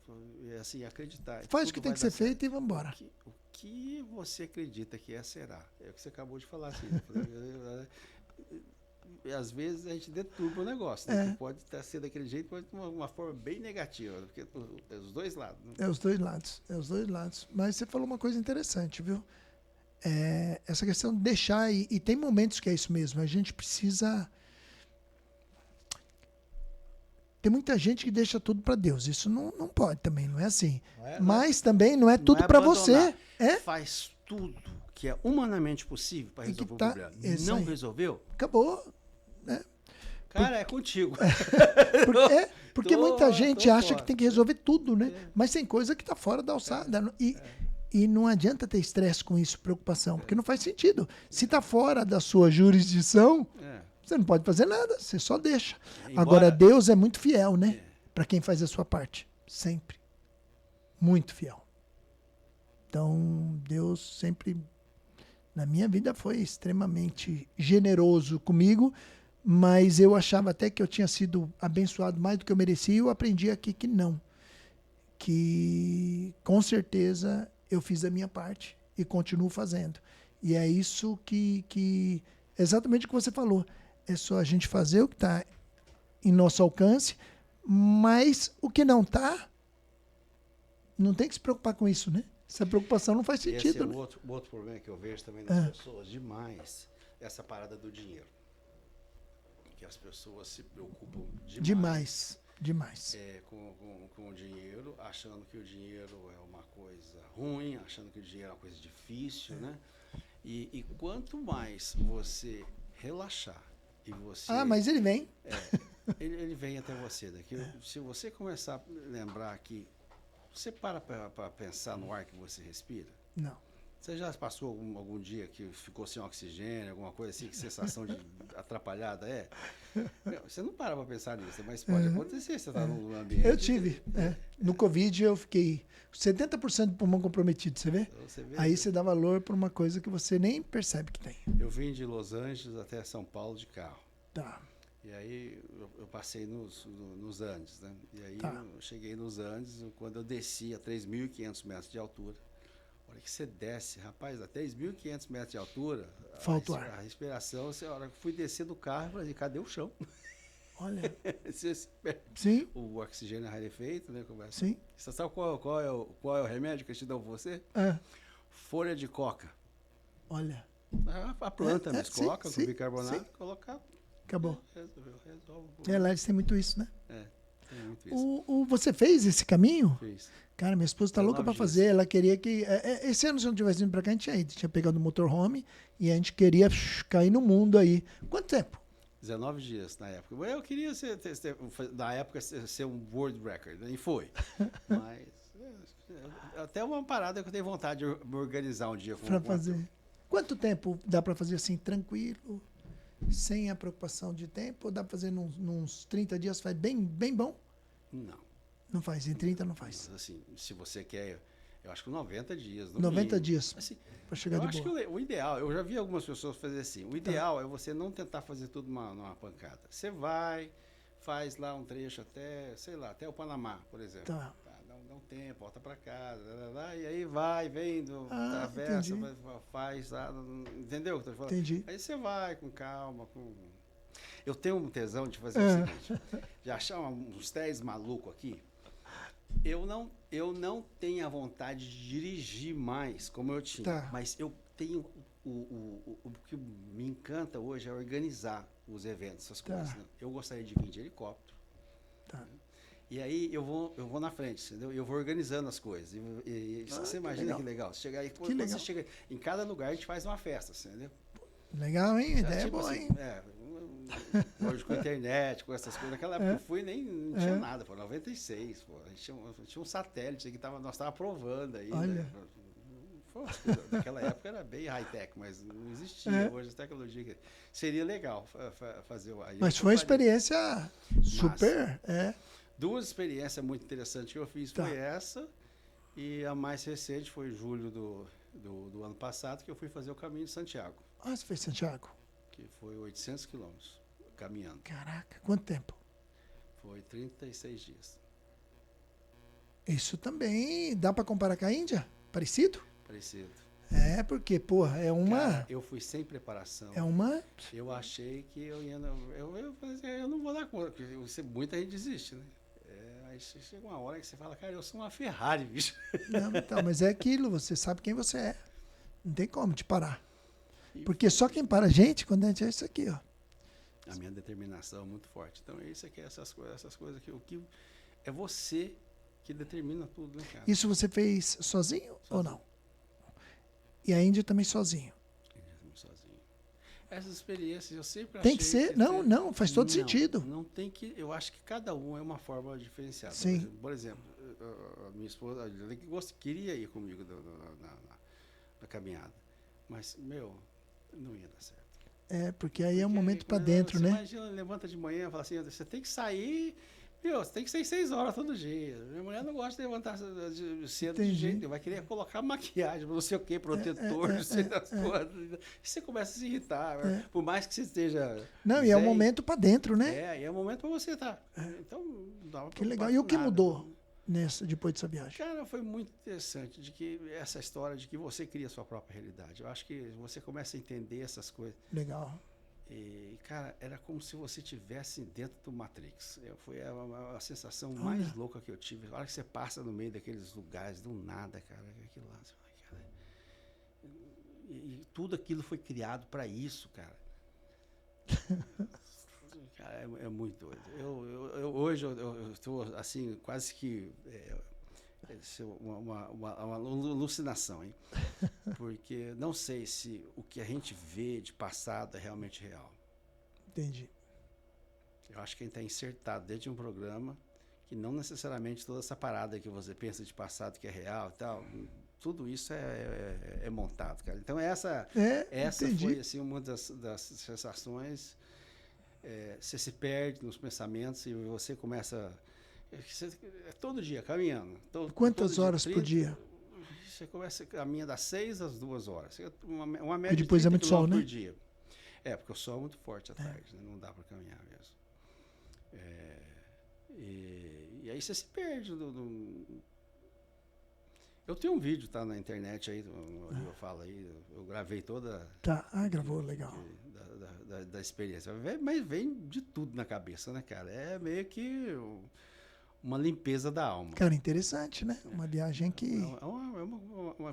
É assim, acreditar. Faz o que tem que ser feito e vamos embora. O que você acredita que será? É o que você acabou de falar, assim. Às vezes a gente deturpa o negócio, né? Que pode ser daquele jeito, pode de uma forma bem negativa, porque é os dois lados. Né? É os dois lados. Mas você falou uma coisa interessante, viu? Essa questão de deixar, e tem momentos que é isso mesmo, a gente precisa... Tem muita gente que deixa tudo para Deus, isso não pode também, não é assim. Mas também não é tudo para você. Faz tudo que é humanamente possível para resolver o problema. Não resolveu? Acabou. Né? Cara, é contigo. Porque muita gente acha que tem que resolver tudo, né? Mas tem coisa que está fora da alçada. E não adianta ter estresse com isso, preocupação, porque não faz sentido. Se está fora da sua jurisdição, você não pode fazer nada, você só deixa. Agora, Deus é muito fiel, né? Para quem faz a sua parte. Sempre. Muito fiel. Então, Deus sempre... Na minha vida foi extremamente generoso comigo, mas eu achava até que eu tinha sido abençoado mais do que eu merecia, e eu aprendi aqui que não. Que com certeza eu fiz a minha parte e continuo fazendo. E é isso que exatamente o que você falou. É só a gente fazer o que está em nosso alcance, mas o que não está, não tem que se preocupar com isso, né? Essa preocupação não faz Esse sentido. é Né? outro problema que eu vejo também nas pessoas demais, essa parada do dinheiro. Que as pessoas se preocupam Demais. Com o dinheiro, achando que o dinheiro é uma coisa ruim, achando que o dinheiro é uma coisa difícil, né? E quanto mais você relaxar e você... Mas ele vem. Ele vem até você. Se você começar a lembrar que você para pensar no ar que você respira? Não. Você já passou algum dia que ficou sem oxigênio, alguma coisa assim, que sensação de atrapalhada é? Você não para pensar nisso, mas pode acontecer, você está num ambiente... Eu tive. No Covid eu fiquei 70% do pulmão comprometido, você vê? Você vê? Aí você dá valor para uma coisa que você nem percebe que tem. Eu vim de Los Angeles até São Paulo de carro. Tá. E aí eu passei nos Andes, né? E aí eu cheguei nos Andes, quando eu desci a 3.500 metros de altura. A hora que você desce, rapaz, a 3.500 metros de altura, falta o ar. A respiração, a hora que fui descer do carro, eu falei, cadê o chão? Olha. Sim. O oxigênio é rarefeito, né? Sim. Você sabe qual é o remédio que eles te dão pra você? Folha de coca. Olha. A planta mesmo, coca com bicarbonato, colocar. Acabou. Resolve. Lá eles têm muito isso, né? Tem muito isso. Você fez esse caminho? Fiz. Cara, minha esposa tá louca pra fazer. Ela queria que... esse ano, se eu não tivesse vindo pra cá, a gente tinha ido. Tinha pegado o motorhome e a gente queria cair no mundo aí. Quanto tempo? 19 dias na época. Eu queria na época ser um world record, e foi. Mas até uma parada que eu tenho vontade de me organizar um dia. Pra fazer. Quanto tempo dá pra fazer assim, tranquilo, sem a preocupação de tempo? Ou dá pra fazer nos 30 dias, faz bem bom? Não faz, em 30 não faz. Mas, assim, se você quer, eu acho que 90 dias. 90 mínimo. Dias assim, para chegar de boa. Eu acho que o ideal, eu já vi algumas pessoas fazer assim, o ideal é você não tentar fazer tudo numa pancada. Você vai, faz lá um trecho até, sei lá, até o Panamá, por exemplo. Dá um tempo, volta para casa, e aí vai, vem, atravessa, faz, entendeu o que eu tô falando? Entendi. Aí você vai com calma, Eu tenho um tesão de fazer o seguinte, de achar uns 10 malucos aqui. Eu não tenho a vontade de dirigir mais como eu tinha, mas eu tenho o que me encanta hoje é organizar os eventos, essas coisas. Né? Eu gostaria de vir de helicóptero. Né? E aí eu vou na frente, entendeu? Eu vou organizando as coisas. Você imagina que legal. Você chegar aí, quando você chega em cada lugar, a gente faz uma festa, entendeu? Legal, hein? Ideia é boa, hein? Hoje com a internet, com essas coisas. Naquela época eu fui nem não tinha nada, pô, 96, pô. A gente tinha um satélite que nós estávamos provando aí. Né? Naquela época era bem high-tech, mas não existia hoje a tecnologia. Seria legal fazer o. Mas foi uma experiência super. Duas experiências muito interessantes que eu fiz foi essa, e a mais recente foi em julho do ano passado, que eu fui fazer o Caminho de Santiago. Você fez Santiago? Que foi 800 quilômetros caminhando. Caraca, quanto tempo? Foi 36 dias. Isso também dá para comparar com a Índia? Parecido? Parecido. Porque, porra, é uma... Cara, eu fui sem preparação. É uma... Eu achei que eu ia... Eu não vou dar conta, porque muita gente desiste, né? Aí chega uma hora que você fala, cara, eu sou uma Ferrari, bicho. Não, então, mas é aquilo, você sabe quem você é. Não tem como te parar. Porque só quem para a gente, quando a gente é isso aqui, ó. A minha determinação é muito forte. Então, é isso aqui, essas coisas que é você que determina tudo, né, cara? Isso você fez sozinho ou não? E a Índia também sozinho? Sozinho. Essas experiências eu sempre achei... Tem que ser? Não, faz todo sentido. Não tem que... Eu acho que cada um é uma forma diferenciada. Sim. Por exemplo, a minha esposa queria ir comigo na caminhada. Mas, não ia dar certo. Porque aí é um momento para dentro, né? Imagina, levanta de manhã e fala assim, você tem que sair, Meu, você tem que ser 6 horas todo dia. Minha mulher não gosta de levantar cedo de jeito nenhum. Vai querer colocar maquiagem, não sei o quê, protetor, não sei das coisas. E você começa a se irritar. Por mais que você esteja. Não, e é um momento para dentro, né? É, e é um momento para você estar. Então, não dá pra Que legal. preocupar E o com que nada. mudou depois dessa viagem? Cara, foi muito interessante de que essa história de que você cria a sua própria realidade. Eu acho que você começa a entender essas coisas. Legal. E, cara, era como se você estivesse dentro do Matrix. Foi a sensação mais louca que eu tive. A hora que você passa no meio daqueles lugares, do nada, cara, aquilo lá. Você fala, cara, e tudo aquilo foi criado para isso, cara. Cara, é muito doido. Hoje eu estou, assim, quase que... uma alucinação, hein? Porque não sei se o que a gente vê de passado é realmente real. Entendi. Eu acho que a gente está insertado dentro de um programa que não necessariamente toda essa parada que você pensa de passado que é real e tal, tudo isso é montado, cara. Então essa foi assim, uma das sensações. Você se perde nos pensamentos e você começa... todo dia, caminhando. Quantas horas por dia? Você começa a caminhar das 6 às 2 horas. Uma média e depois de 30 é muito sol, né? por dia. Porque o sol é muito forte à tarde, né? Não dá para caminhar mesmo. E aí você se perde. Eu tenho um vídeo, tá na internet aí, eu falo aí, eu gravei toda... Tá, gravou, legal. Da experiência. Mas vem de tudo na cabeça, né, cara? É meio que uma limpeza da alma. Cara, interessante, né? Uma viagem que...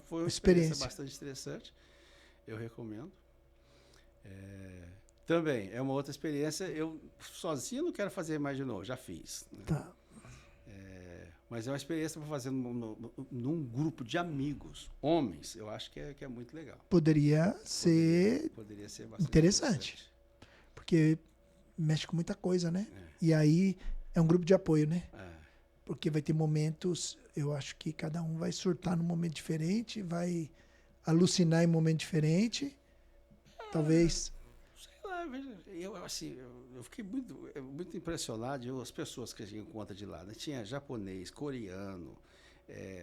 foi uma experiência bastante interessante. Eu recomendo. Também, é uma outra experiência. Eu sozinho não quero fazer mais de novo, já fiz. Né? Tá. Mas é uma experiência para fazer num grupo de amigos, homens, eu acho que é muito legal. Poderia ser bastante interessante. Porque mexe com muita coisa, né? E aí é um grupo de apoio, né? Porque vai ter momentos, eu acho que cada um vai surtar num momento diferente, vai alucinar em um momento diferente. Talvez... eu fiquei muito impressionado. As pessoas que a gente encontra de lá, né? Tinha japonês, coreano,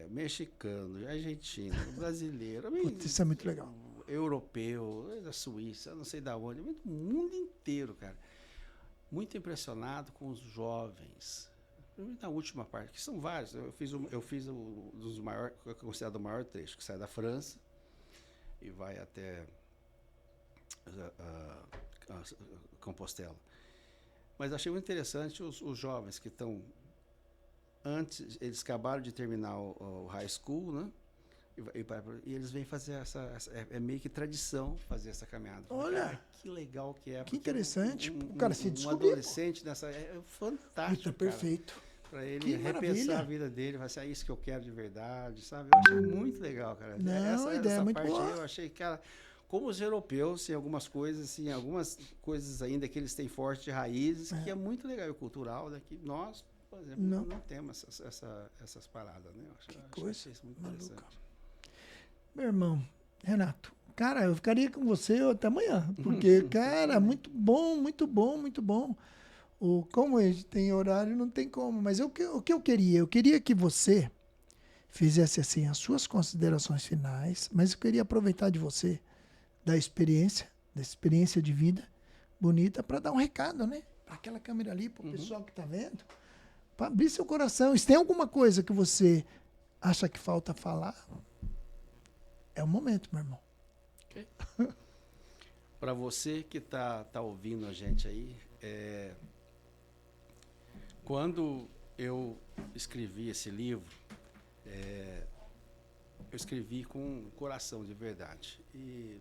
mexicano, argentino, brasileiro. Putz, isso é muito legal. Europeu, da Suíça, não sei da onde, do mundo inteiro, cara. Muito impressionado com os jovens. Na última parte, que são vários. Eu fiz o dos maiores, considerado o maior trecho, que sai da França e vai até Compostela. Mas achei muito interessante os jovens que estão antes, eles acabaram de terminar o high school, né? E eles vêm fazer é meio que tradição fazer essa caminhada. Olha, cara, que legal que é. Que interessante. O cara se um descobriu. adolescente nessa fantástico. Muito perfeito. Para ele Que repensar maravilha. a vida dele, vai ser isso que eu quero de verdade, sabe? Eu achei muito legal, cara. Não, a ideia é muito parte boa. aí eu achei, cara, como os europeus, em algumas coisas ainda que eles têm forte raízes, que é muito legal, e cultural, né? Que nós, por exemplo, não temos essas paradas, né? Coisa achei isso muito maluca. interessante. Meu irmão, Renato, cara, eu ficaria com você até amanhã, porque, cara, muito bom, muito bom, muito bom. Como a gente tem horário, não tem como, mas o que eu queria? Eu queria que você fizesse assim as suas considerações finais, mas eu queria aproveitar de você, da experiência de vida bonita, para dar um recado, né? Para aquela câmera ali, para o pessoal que está vendo, para abrir seu coração. Se tem alguma coisa que você acha que falta falar, é o momento, meu irmão. Okay. Para você que tá ouvindo a gente aí, quando eu escrevi esse livro, eu escrevi com coração de verdade. E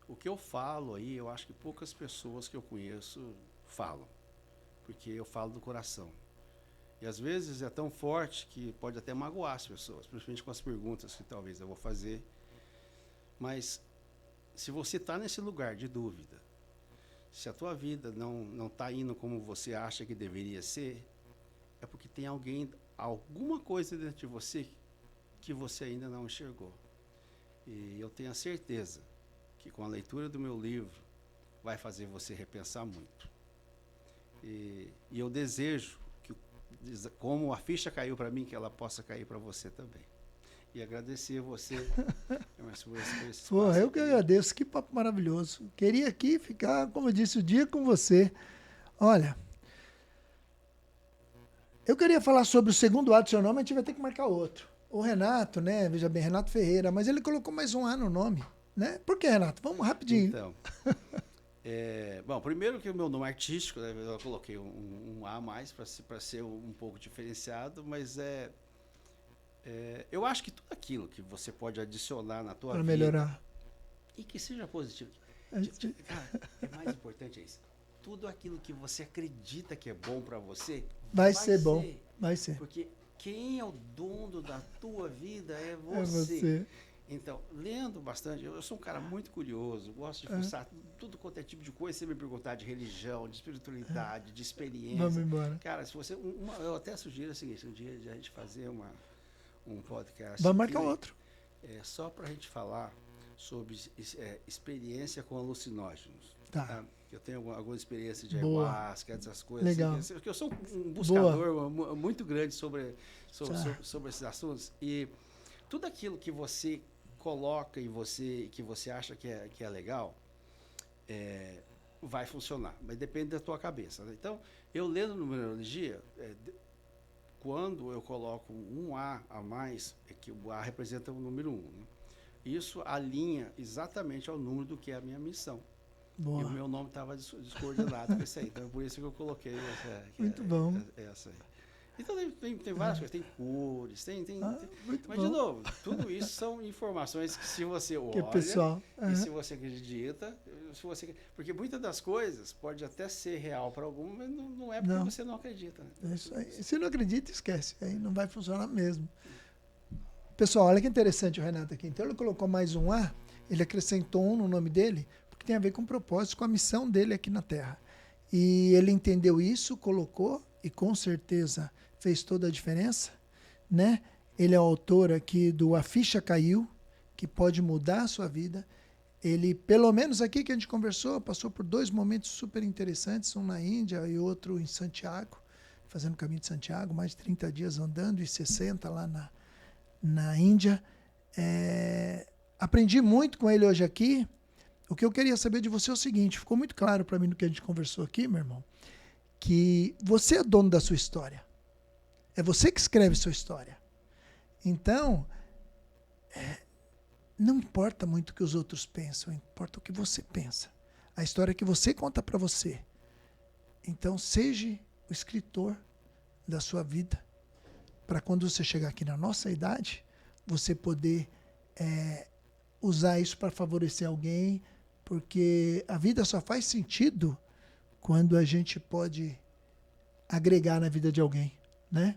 o que eu falo aí, eu acho que poucas pessoas que eu conheço falam, porque eu falo do coração. E às vezes é tão forte que pode até magoar as pessoas, principalmente com as perguntas que talvez eu vou fazer. Mas se você está nesse lugar de dúvida, se a tua vida não está indo como você acha que deveria ser, é porque tem alguma coisa dentro de você que você ainda não enxergou. E eu tenho a certeza que com a leitura do meu livro vai fazer você repensar muito. E eu desejo que como a ficha caiu para mim, que ela possa cair para você também. E agradecer você. Mas por esse Porra, eu espaço que aqui. agradeço. Que papo maravilhoso. Queria aqui ficar, como eu disse, o dia com você. Olha, eu queria falar sobre o segundo A do seu nome, a gente vai ter que marcar outro. O Renato, né? Veja bem, Renato Ferreira, mas ele colocou mais um A no nome, né? Por que, Renato? Vamos rapidinho. Então, bom, primeiro que o meu nome artístico, né, eu coloquei um A a mais para ser um pouco diferenciado, mas eu acho que tudo aquilo que você pode adicionar na tua Para vida melhorar. e que seja positivo. A gente- Cara, o mais importante é isso. Tudo aquilo que você acredita que é bom para você Vai ser bom. Vai ser. Porque quem é o dono da tua vida é É você. você. Então, lendo bastante, eu sou um cara muito curioso, gosto de fuçar tudo quanto é tipo de coisa, você me perguntar de religião, de espiritualidade, de experiência. Vamos embora. Cara, se você. Eu até sugiro o seguinte, um dia a gente fazer um podcast. Vamos marcar que outro. É só para a gente falar sobre experiência com alucinógenos. Tá. Eu tenho alguma experiência de Boa. ayahuasca, essas coisas. Legal. Assim, porque eu sou um buscador muito grande sobre esses assuntos. E tudo aquilo que você coloca em você, que você acha que é legal, vai funcionar. Mas depende da tua cabeça. Né? Então, eu lendo numerologia, quando eu coloco um A a mais, é que o A representa o número 1. Né? Isso alinha exatamente ao número do que é a minha missão. Boa. E o meu nome estava descoordenado com isso aí. Então, é por isso que eu coloquei Muito bom. essa aí. Então, tem várias coisas. Tem cores, Muito mas, bom. de novo, tudo isso são informações que se você Que olha pessoal. e se você acredita, porque muitas das coisas pode até ser real para algum, mas não é porque Não. você não acredita. Né? É isso aí. Se não acredita, esquece. Aí não vai funcionar mesmo. Pessoal, olha que interessante o Renato aqui. Então ele colocou mais um A, ele acrescentou um no nome dele, porque tem a ver com o propósito, com a missão dele aqui na Terra. E ele entendeu isso, colocou, e com certeza fez toda a diferença, né? Ele é o autor aqui do A Ficha Caiu, que pode mudar a sua vida. Ele, pelo menos aqui que a gente conversou, passou por 2 momentos super interessantes, um na Índia e outro em Santiago, fazendo o caminho de Santiago, mais de 30 dias andando e 60 lá na Índia. Aprendi muito com ele hoje aqui. O que eu queria saber de você é o seguinte, ficou muito claro para mim no que a gente conversou aqui, meu irmão, que você é dono da sua história. É você que escreve sua história. Então, não importa muito o que os outros pensam, importa o que você pensa. A história que você conta para você. Então, seja o escritor da sua vida, para quando você chegar aqui na nossa idade, você poder usar isso para favorecer alguém, porque a vida só faz sentido quando a gente pode agregar na vida de alguém, né?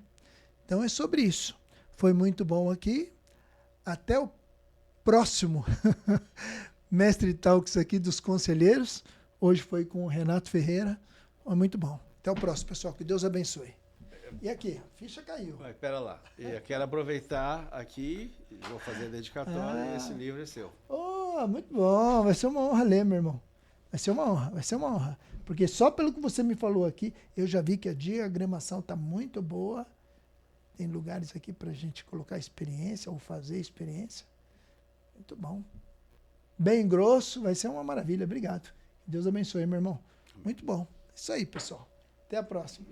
Então é sobre isso. Foi muito bom aqui. Até o próximo Mestre Talks aqui dos Conselheiros. Hoje foi com o Renato Ferreira. Foi muito bom. Até o próximo, pessoal. Que Deus abençoe. E aqui, a ficha caiu. Mas pera lá. Eu quero aproveitar aqui, vou fazer a dedicatória e esse Ah. livro é seu. Oh, muito bom. Vai ser uma honra ler, meu irmão. Vai ser uma honra, vai ser uma honra. Porque só pelo que você me falou aqui, eu já vi que a diagramação está muito boa. Tem lugares aqui para a gente colocar experiência ou fazer experiência. Muito bom. Bem grosso, vai ser uma maravilha. Obrigado. Deus abençoe, meu irmão. Muito bom. Isso aí, pessoal. Até a próxima.